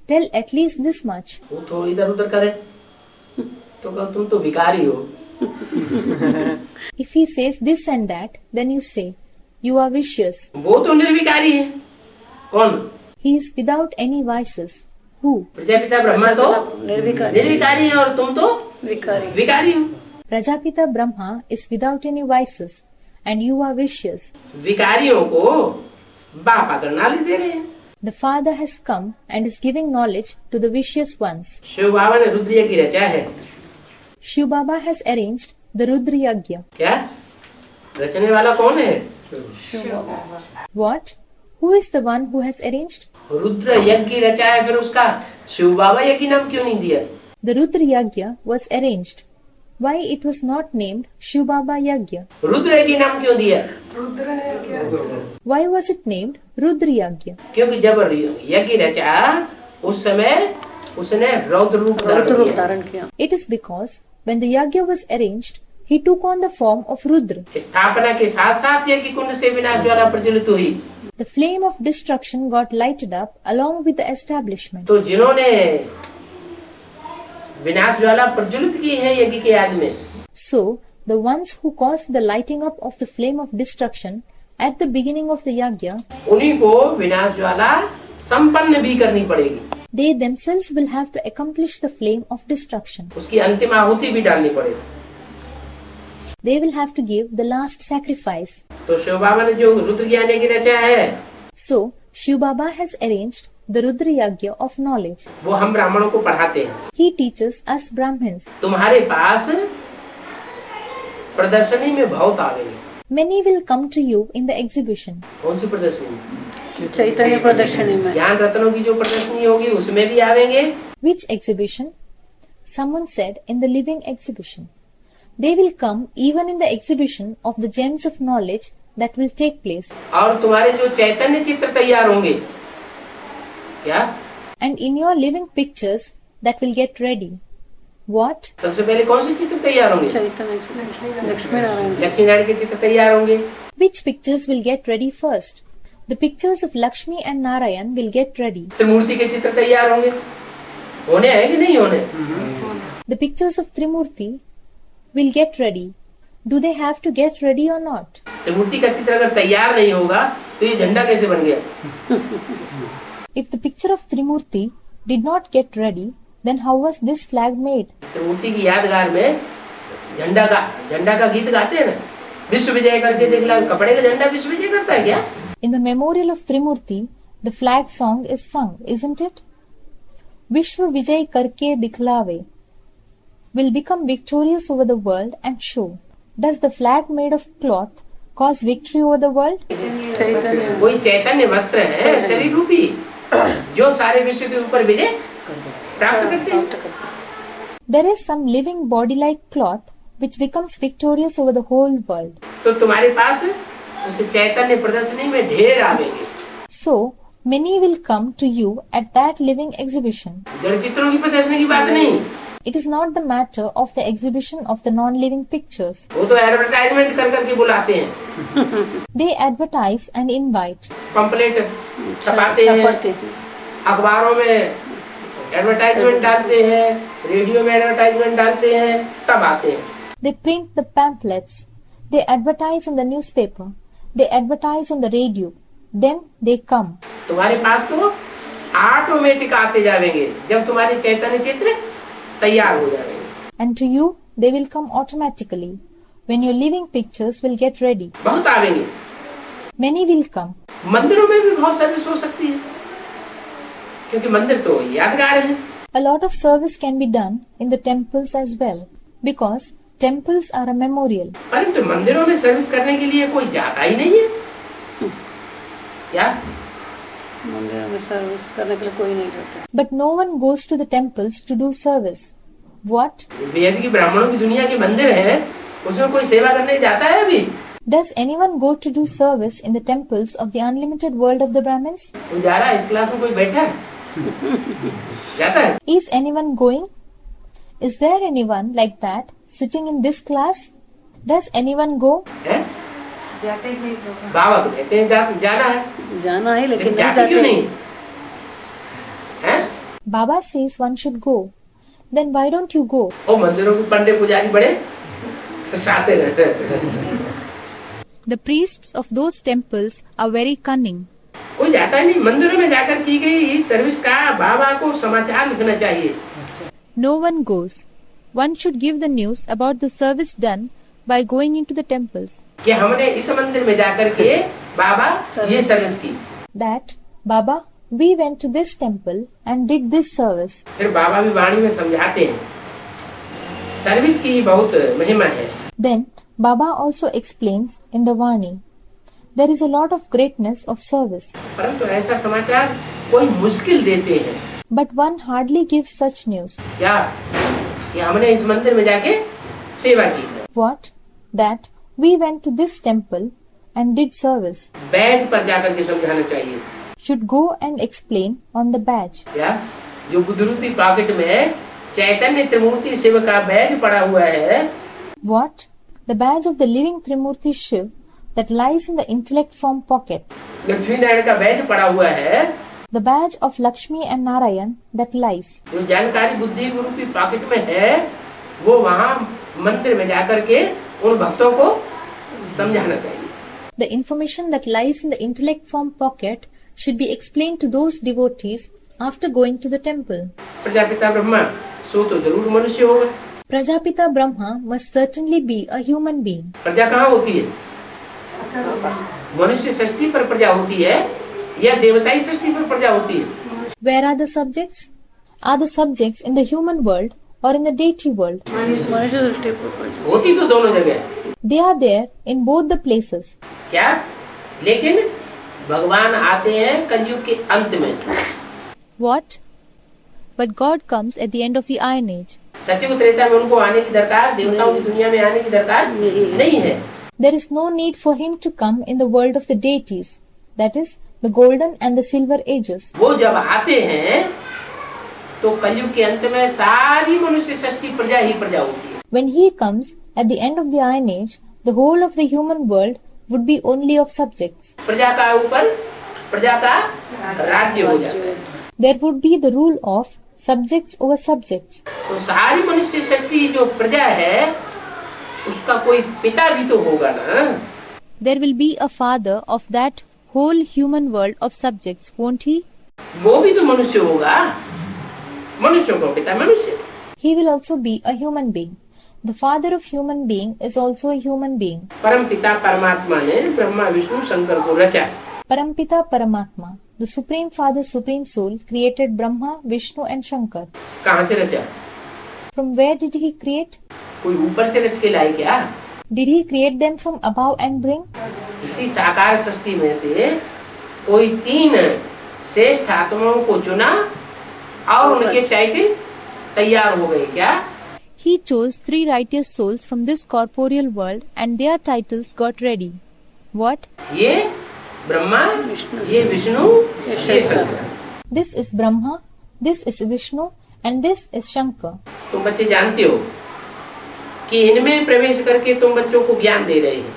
Tell at least this much. वो तो इधर उधर करे तो कहो तुम तो विकारी हो। If he says this and that, then you say, you are vicious. वो तो निर्विकारी है। कौन? He is without any vices. Who? Prajapita Brahma तो निर्विकारी। निर्विकारी है और तुम तो विकारी। विकारी हो। Prajapita Brahma is without any vices, and you are vicious. विकारियों को बाप आकर नालिश दे रहे हैं। The Father has come and is giving knowledge to the vicious ones. Shiv बाबा ने रुद्र यज्ञ रचा है। Shiv Baba has arranged the Rudra Yagya. क्या रचने वाला कौन है? What? Who is the one who has arranged? Rudra यज्ञ रचा है, फिर उसका शिव बाबा यज्ञ नाम क्यों नहीं दिया? The Rudra Yagya was arranged. Why it was not named Shiv Baba Yagya? Rudra यज्ञ नाम क्यों दिया? रुद्र ने क्या? Why was it named Rudra Yagya? क्योंकि जब यज्ञ रचा उस समय उसने रौद्र रूप धारण किया। It is because when the Yagya was arranged, he took on the form of Rudra. स्थापना के साथ साथ यज्ञ कुंड से विनाश ज्वाला प्रज्वलित हुई। The flame of destruction got lighted up along with the establishment. तो जिन्होंने विनाश ज्वाला प्रज्वलित की है यज्ञ के याद में, So, the ones who caused the lighting up of the flame of destruction at the beginning of the Yagya, उन्हीं को विनाश ज्वाला संपन्न भी करनी पड़ेगी। they themselves will have to accomplish the flame of destruction. उसकी अंतिम आहुति भी डालनी पड़ेगी। they will have to give the last sacrifice. तो शिव बाबा ने जो रुद्र ज्ञान की रचा है, So, Shiv Baba has arranged the Rudra Yagya of knowledge. वो हम ब्राह्मणों को पढ़ाते हैं। He teaches us Brahmins. तुम्हारे पास प्रदर्शनी में बहुत आवेंगे। Many will come to you in the exhibition. कौन सी प्रदर्शनी? चैतन्य प्रदर्शनी में। ज्ञान रत्नों की जो प्रदर्शनी होगी उसमें भी आवेंगे। Which exhibition? Someone said in the living exhibition. They will come even in the exhibition of the gems of knowledge that will take place. और तुम्हारे जो चैतन्य चित्र तैयार होंगे, क्या? And in your living pictures that will get ready. What? सबसे पहले कौन से चित्र तैयार होंगे? चैतन्य लक्ष्मी नारायण। लक्ष्मी नारायण के चित्र तैयार होंगे। Which pictures will get ready first? The pictures of Lakshmi and Narayan will get ready. त्रिमूर्ति के चित्र तैयार होंगे। होने हैं कि नहीं होने? The pictures of Trimurti will get ready. Do they have to get ready or not? त्रिमूर्ति का चित्र अगर तैयार नहीं होगा तो ये झंडा कैसे बन गया? If the picture of Trimurti did not get ready, then how was this flag made? त्रिमूर्ति की यादगार में झंडा का गीत गाते हैं ना, विश्व विजय करके देख ला। कपड़े का झंडा विश्व विजय करता है क्या? In the memorial of Trimurti, the flag song is sung, isn't it? Vishwa Vijay karke dikhlave will become victorious over the world and show. Does the flag made of cloth cause victory over the world? चैतन्य कोई चैतन्य वस्त्र है शरीर रूपी जो सारे विश्व के ऊपर विजय प्राप्त करते हैं। There is some living body-like cloth which becomes victorious over the whole world. तो तुम्हारे पास उस चैतन्य प्रदर्शनी में ढेर आवेंगे। So, many will come to you at that living exhibition. जड़ चित्रों की प्रदर्शनी की बात नहीं, It is not the matter of the exhibition of the non-living pictures. वो तो एडवर्टाइजमेंट कर करके बुलाते हैं। They advertise and invite. Pamphlet छपाते हैं, अखबारों में एडवर्टाइजमेंट डालते हैं, रेडियो में एडवर्टाइजमेंट डालते हैं, तब आते हैं। They print the pamphlets. They advertise on the newspaper. They advertise on the radio. Then they come. तुम्हारे पास तो ऑटोमेटिक आते जाएंगे जब तुम्हारे चैतन्य चित्र तैयार हो जाएंगे। And to you, they will come automatically when your living pictures will get ready. बहुत आवेंगे। Many will come. मंदिरों में भी बहुत सर्विस हो सकती है, क्योंकि मंदिर तो यादगार है। A lot of service can be done in the temples as well, because temples are a memorial. परंतु मंदिरों में सर्विस करने के लिए कोई जाता ही नहीं है। क्या? मंदिर में सर्विस करने के लिए कोई नहीं जाता। But no one goes to the temples to do service. What? वेद की ब्राह्मणों की दुनिया के मंदिर है, उसमें कोई सेवा करने जाता है अभी? Does anyone go to do service in the temples of the unlimited world of the Brahmins? कोई जा रहा है? इस क्लास में कोई बैठा है? जाता है? Is anyone going? Is there anyone like that sitting in this class? Does anyone go? है? जाते ही नहीं होगा। बाबा तो कहते हैं जाना है, जाना है लेकिन लेकिन नहीं जाते क्यों जाते। नहीं? हैं? Baba says one should go. Then why don't you go? ओ मंदिरों के पंडे पुजारी बड़े साते रहते हैं। The priests of those temples are very cunning. कोई जाता ही नहीं। मंदिरों में जाकर की गई सर्विस का बाबा को समाचार लिखना चाहिए। No one goes. One should give the news about the service done by going into the temples. कि हमने इस मंदिर में जाकर के बाबा ये सर्विस की। That, Baba, we went to this temple and did this service. फिर बाबा भी वाणी में समझाते हैं, सर्विस की बहुत महिमा है। Then, Baba also explains in the Vani. There is a lot of greatness of service. परंतु ऐसा समाचार कोई मुश्किल देते हैं। But one hardly gives such news. क्या? कि हमने इस मंदिर में जाके सेवा की। What? That we went to this temple and did service. Baij पर जाकर के समझाना चाहिए। Should go and explain on the badge. क्या? जो बुद्धरूपी पॉकेट में चैतन्य त्रिमूर्ति शिव का बैज पड़ा हुआ है। What? The badge of the living Trimurti Shiv that lies in the intellect form pocket. Lakshmi Narayan का बैज पड़ा हुआ है। The badge of Lakshmi and Narayan that lies. जो जानकारी बुद्धि रूपी पॉकेट में है, वो वहाँ मंदिर में जाकर के उन भक्तों को समझाना चाहिए। The information that lies in the intellect form pocket should be explained to those devotees after going to the temple. Prajapita Brahma सो तो जरूर मनुष्य होगा। Prajapita Brahma must certainly be a human being. प्रजा कहाँ होती है? मनुष्य सृष्टि पर प्रजा होती है या देवताई सृष्टि पर प्रजा होती है? Where are the subjects? Are the subjects in the human world or in the deity world? मनुष्य दृष्टि पर होती तो दोनों जगह। They are there in both the places. क्या? लेकिन भगवान आते हैं कलयुग के अंत में। What? But God comes at the end of the Iron Age. सत्युग त्रेता में उनको आने की दरकार, देवताओं की दुनिया में आने की दरकार नहीं है। There is no need for him to come in the world of the deities, that is, the golden and the silver ages. वो जब आते हैं तो कलयुग के अंत में सारी मनुष्य सृष्टि प्रजा ही प्रजा होती है। When he comes at the end of the Iron Age, the whole of the human world would be only of subjects. प्रजा का ऊपर प्रजा का राज्य हो जाता है। There would be the rule of subjects over subjects. तो सारी मनुष्य सृष्टि जो प्रजा है उसका कोई पिता भी तो होगा ना। There will be a father of that whole human world of subjects, won't he? वो भी तो मनुष्य होगा। मनुष्यों का पिता मनुष्य। He will also be a human being. The father of human being is also a human being. परम पिता परमात्मा ने ब्रह्मा विष्णु शंकर को रचा। Parampita Paramatma, the Supreme Father, Supreme Soul, created Brahma, Vishnu and Shankar. कहाँ से रचा? From where did he create? कोई ऊपर से रच के लाए क्या? Did he create them from above and bring? इसी साकार सृष्टि में से कोई 3 श्रेष्ठ आत्माओं को चुना और उनके टाइटल तैयार हो गए क्या? He chose 3 righteous souls from this corporeal world and their titles got ready. What? ये ब्रह्मा, ये विष्णु, ये Shankar. This is Brahma, this is Vishnu and this is Shankar. तुम बच्चे जानते हो कि इनमें प्रवेश करके तुम बच्चों को ज्ञान दे रहे हैं।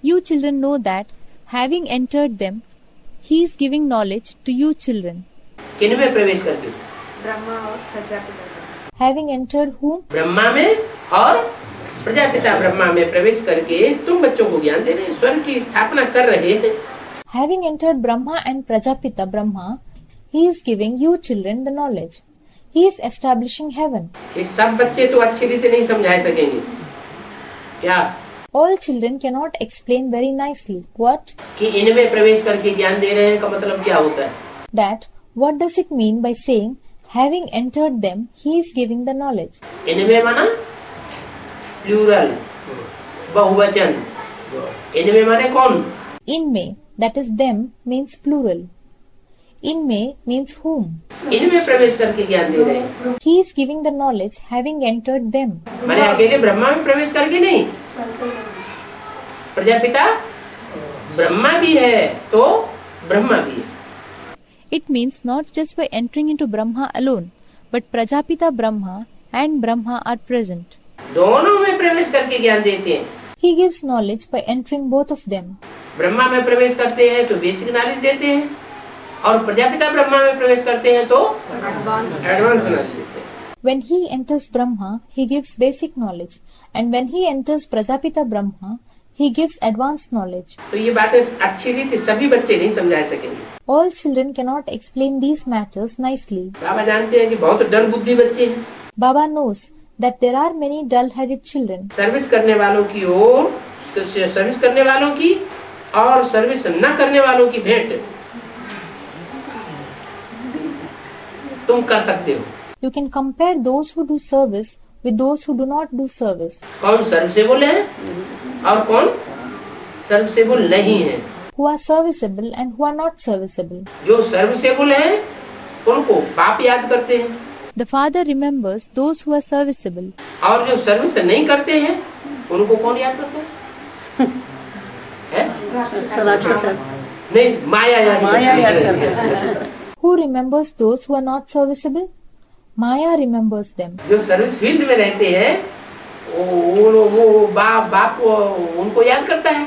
You children know that, having entered them, he is giving knowledge to you children. किनमें प्रवेश करके? ब्रह्मा और Prajapita. Having entered whom? Brahma में और प्रजापिता ब्रह्मा में प्रवेश करके तुम बच्चों को ज्ञान दे रहे हैं, स्वर्ग की स्थापना कर रहे हैं। Having entered Brahma and Prajapita Brahma, he is giving you children the knowledge. He is establishing heaven. ये सब बच्चे तो अच्छी रीति नहीं समझा सकेंगे क्या? All children cannot explain very nicely. What? कि इनमें प्रवेश करके ज्ञान दे रहे हैं का मतलब क्या होता है? That, what does it mean by saying, having entered them, he is giving the knowledge? इनमें माना प्लूरल, बहुवचन। इनमें माने कौन? In me, that is them, means plural. In me means whom. इनमें प्रवेश करके ज्ञान दे रहे हैं। He is giving the knowledge, having entered them. माने अकेले ब्रह्मा में प्रवेश करके नहीं, प्रजापिता ब्रह्मा भी है तो ब्रह्मा भी है। It means not just by entering into Brahma alone, but Prajapita Brahma and Brahma are present. दोनों में प्रवेश करके ज्ञान देते हैं। He gives knowledge by entering both of them. Brahma में प्रवेश करते हैं तो बेसिक नॉलेज देते हैं और प्रजापिता ब्रह्मा में प्रवेश करते हैं तो एडवांस नॉलेज देते हैं। When he enters Brahma, he gives basic knowledge, and when he enters Prajapita Brahma, he gives advanced knowledge. तो ये बातें अच्छी रीति सभी बच्चे नहीं समझा सकेंगे। All children cannot explain these matters nicely. बाबा जानते हैं कि बहुत डर बुद्धि बच्चे हैं। Baba knows that there are many dull-headed children. Service करने वालों की और सर्विस करने वालों की और सर्विस न करने वालों की भेंट तुम कर सकते हो। You can compare those who do service with those who do not do service. कौन सर्विसेबल है और कौन सर्विसेबल नहीं है। Who are serviceable and who are not serviceable. जो सर्विसेबल है उनको बाप याद करते हैं The father remembers those who are serviceable. और जो सर्विस नहीं करते हैं उनको कौन याद करता है? नहीं, माया याद करती है। Who remembers those who are not serviceable? Maya remembers them. जो सर्विस फील्ड में रहते हैं वो बाप उनको याद करता है।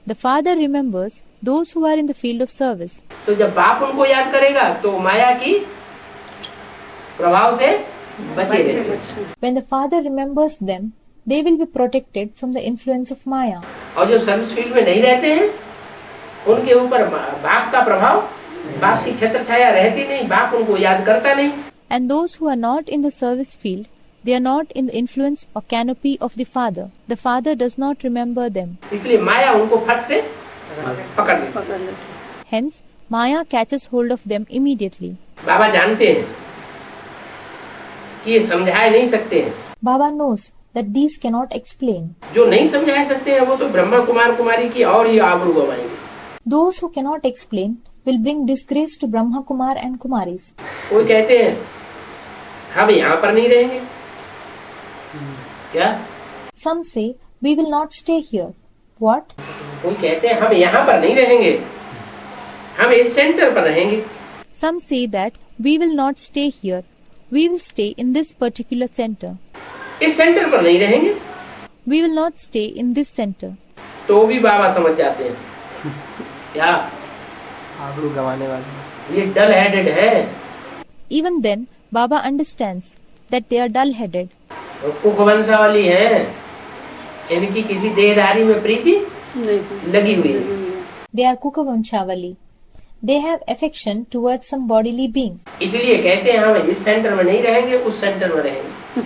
The father remembers those who are in the field of service. तो जब बाप उनको याद करेगा तो माया की प्रभाव से बचे रहेंगे। When the father remembers them, they will be protected from the influence of Maya. और जो सर्विस फील्ड में नहीं रहते हैं उनके ऊपर बाप का प्रभाव, बाप की छत्र छाया रहती नहीं, बाप उनको याद करता नहीं। And those who are not in the service field, They are not in the influence or canopy of the Father. The Father does not remember them. इसलिए माया उनको फट से पकड़ लेती। पकड़ लेते हैं। Hence, Maya catches hold of them immediately. बाबा जानते हैं कि ये समझाए नहीं सकते हैं। Baba knows that these cannot explain. जो नहीं समझा सकते हैं वो तो ब्रह्मा कुमार कुमारी की और ही आबरू गवाएंगे। Those who cannot explain will bring disgrace to Brahma Kumar and Kumaris. कोई कहते हैं हम यहाँ पर नहीं रहेंगे, क्या? Some say, we will not stay here. What? कोई कहते हैं हम यहाँ पर नहीं रहेंगे, हम इस सेंटर पर रहेंगे। Some say that we will not stay here. We will stay in this particular center. इस सेंटर पर नहीं रहेंगे, We will not stay in this center. तो भी बाबा समझ जाते हैं क्या आबरू गंवाने वाले। ये डल हेडेड है। Even then, Baba understands that they are dull-headed. कुखवंशावली है, इनकी किसी देहधारी में प्रीति नहीं लगी हुई है। They are Kukavanshavali. They have affection towards some bodily being. इसलिए कहते हैं हम इस सेंटर में नहीं रहेंगे, उस सेंटर में रहेंगे।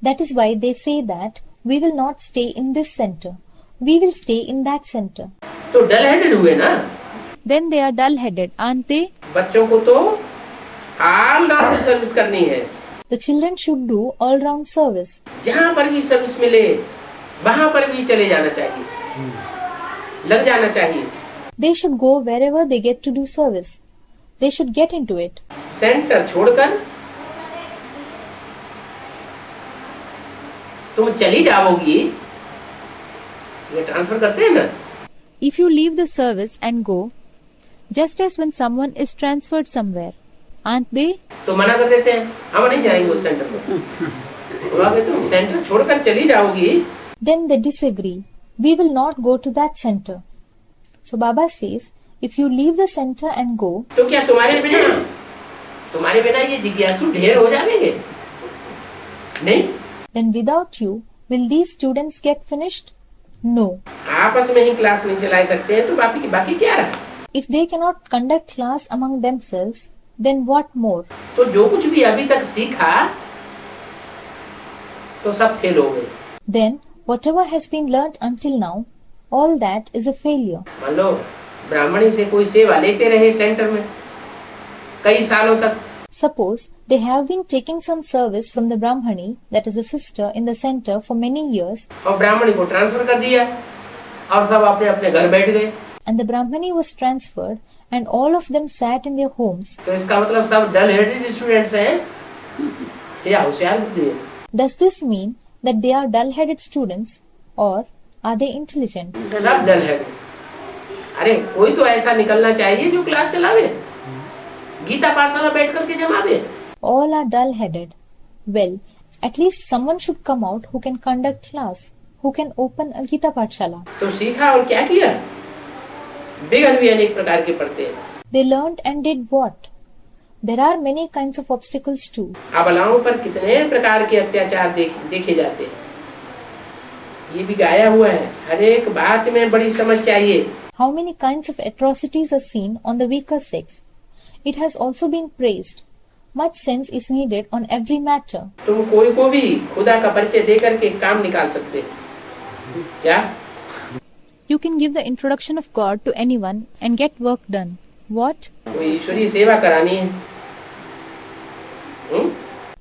That is why they say that we will not stay in this center. We will stay in that center. तो डल हेडेड हुए ना। Then they are dull-headed, aren't they? बच्चों को तो ऑल राउंड सर्विस करनी है। The children should do all-round service. जहाँ पर भी सर्विस मिले वहाँ पर भी चले जाना चाहिए, लग जाना चाहिए। They should go wherever they get to do service. They should get into it. Centre छोड़कर तुम चली जाओगी, इसलिए ट्रांसफर करते हैं ना। If you leave the service and go, just as when someone is transferred somewhere, aren't they? तो मना कर देते हैं, हम नहीं जाएंगे उस सेंटर में। तो आगे तुम सेंटर छोड़कर चली जाओगी, Then they disagree. We will not go to that center. So Baba says, if you leave the center and go, तो क्या तुम्हारे बिना ये जिज्ञासु ढेर हो जाएंगे? नहीं। then without you, will these students get finished? No. आपस में ही क्लास नहीं चला सकते हैं तो बाकी क्या रहा? If they cannot conduct class among themselves, then what more? तो जो कुछ भी अभी तक सीखा तो सब फेल हो गए। Then whatever has been learnt until now, all that is a failure. मान लो ब्राह्मणी से कोई सेवा लेते रहे सेंटर में कई सालों तक, Suppose they have been taking some service from the Brahmani, that is a sister, in the center for many years, और ब्राह्मणी को ट्रांसफर कर दिया और सब अपने अपने घर बैठ गए, and the Brahmani was transferred, and all of them sat in their homes. तो इसका मतलब सब डल हेडेड स्टूडेंट्स हैं या होशियार बुद्धि है? Does this mean that they are dull-headed students, or are they intelligent? सब डल हेडेड। अरे कोई तो ऐसा निकलना चाहिए जो क्लास चलावे, गीता पाठशाला बैठ करके जमावे। All are dull-headed. Well, at least someone should come out who can conduct class, who can open a Gita Pathshala. तो सीखा और क्या किया? विघ्न भी अनेक प्रकार के पड़ते हैं। They learned and did what? There are many kinds of obstacles too. अबलाओं पर कितने प्रकार के अत्याचार देखे जाते हैं, ये भी गाया हुआ है। हर एक बात में बड़ी समझ चाहिए। How many kinds of atrocities are seen on the weaker sex? It has also been praised. Much sense is needed on every matter. तुम कोई को भी खुदा का परिचय दे करके काम निकाल सकते हो क्या? You can give the introduction of God to anyone and get work done. What? कोई ईश्वरीय सेवा करानी है,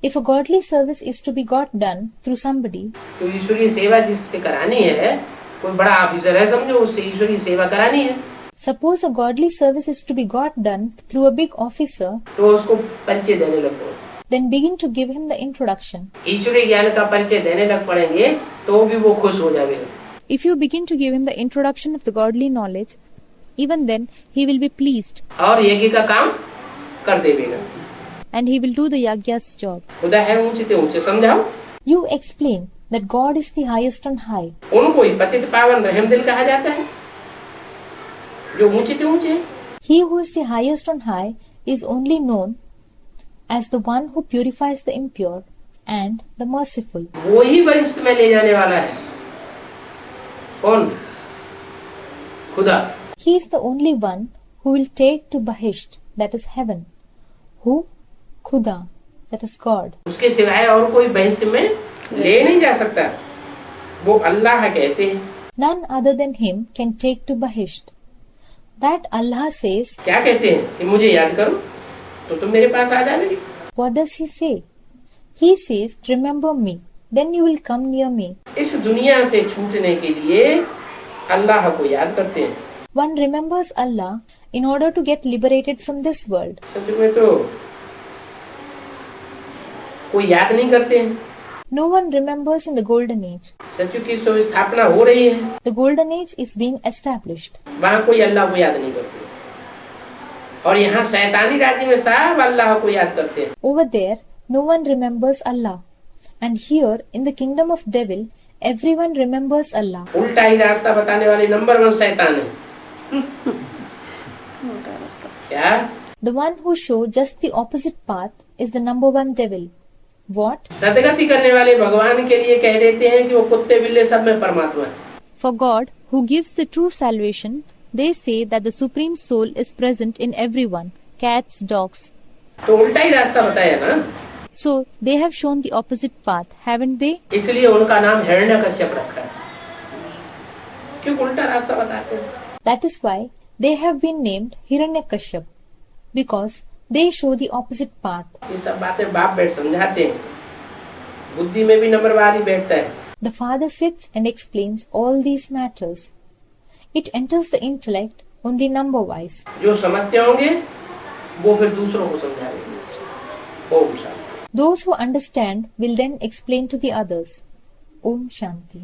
If a godly service is to be got done through somebody, तो ईश्वरीय सेवा जिससे करानी है, कोई बड़ा ऑफिसर है समझो, उससे ईश्वरीय सेवा करानी है, suppose a godly service is to be got done through a big officer, तो उसको परिचय देने लगो। then begin to give him the introduction. ईश्वरीय ज्ञान का परिचय देने लग पड़ेंगे तो भी वो खुश हो जाएगा। If you begin to give him the introduction of the godly knowledge, even then he will be pleased और यज्ञ का काम कर देगा। and he will do the yagya's job. खुदा है ऊंचे ते ऊंचे, समझाओ। You explain that God is the highest on high. उनको ही पतित पावन रहमदिल कहा जाता है, जो ऊंचे ते ऊंचे है। He who is the highest on high is only known as the one who purifies the impure and the merciful. वो ही वरिष्ठ में ले जाने वाला है। कौन? खुदा। He is the only one who will take to Bahisht, that is heaven. Who? Khuda. that is God. उसके सिवाय और कोई बहस में ले नहीं जा सकता, वो अल्लाह कहते हैं। None other than him can take to Bahisht. That Allah says, क्या कहते हैं कि मुझे याद करो तो तुम मेरे पास आ जाओगे। what does he say? He says, remember me, then you will come near me. इस दुनिया से छूटने के लिए अल्लाह को याद करते हैं। One remembers Allah in order to get liberated from this world. सच में तो कोई याद नहीं करते हैं। No one remembers in the golden age. सच की तो स्थापना हो रही है, The golden age is being established. वहाँ कोई अल्लाह को याद नहीं करते, और यहाँ शैतानी राज्य में सब अल्लाह को याद करते हैं। Over there, no one remembers Allah. And here, in the kingdom of devil, everyone remembers Allah. उल्टा ही रास्ता बताने वाले नंबर 1 शैतान है। उल्टा रास्ता। क्या? The one who shows just the opposite path is the number 1 devil. What? सदगति करने वाले भगवान के लिए कह देते हैं कि वो कुत्ते बिल्ले सब में परमात्मा है। For God, who gives the true salvation, they say that the Supreme Soul is present in everyone, cats, dogs. तो उल्टा ही रास्ता बताया ना, So, they have shown the opposite path, haven't they? इसलिए उनका नाम हिरण्यकश्यप रखा है, क्यों उल्टा रास्ता बताते हैं। That is why they have been named Hiranyakashyap, because they show the opposite path. ये सब बातें बाप बैठ समझाते हैं, बुद्धि में भी नंबरवार ही बैठता है। The father sits and explains all these matters. It enters the intellect only number-wise. जो समझते होंगे वो फिर दूसरों को समझाएंगे। Om Shanti. Those who understand will then explain to the others. Om Shanti.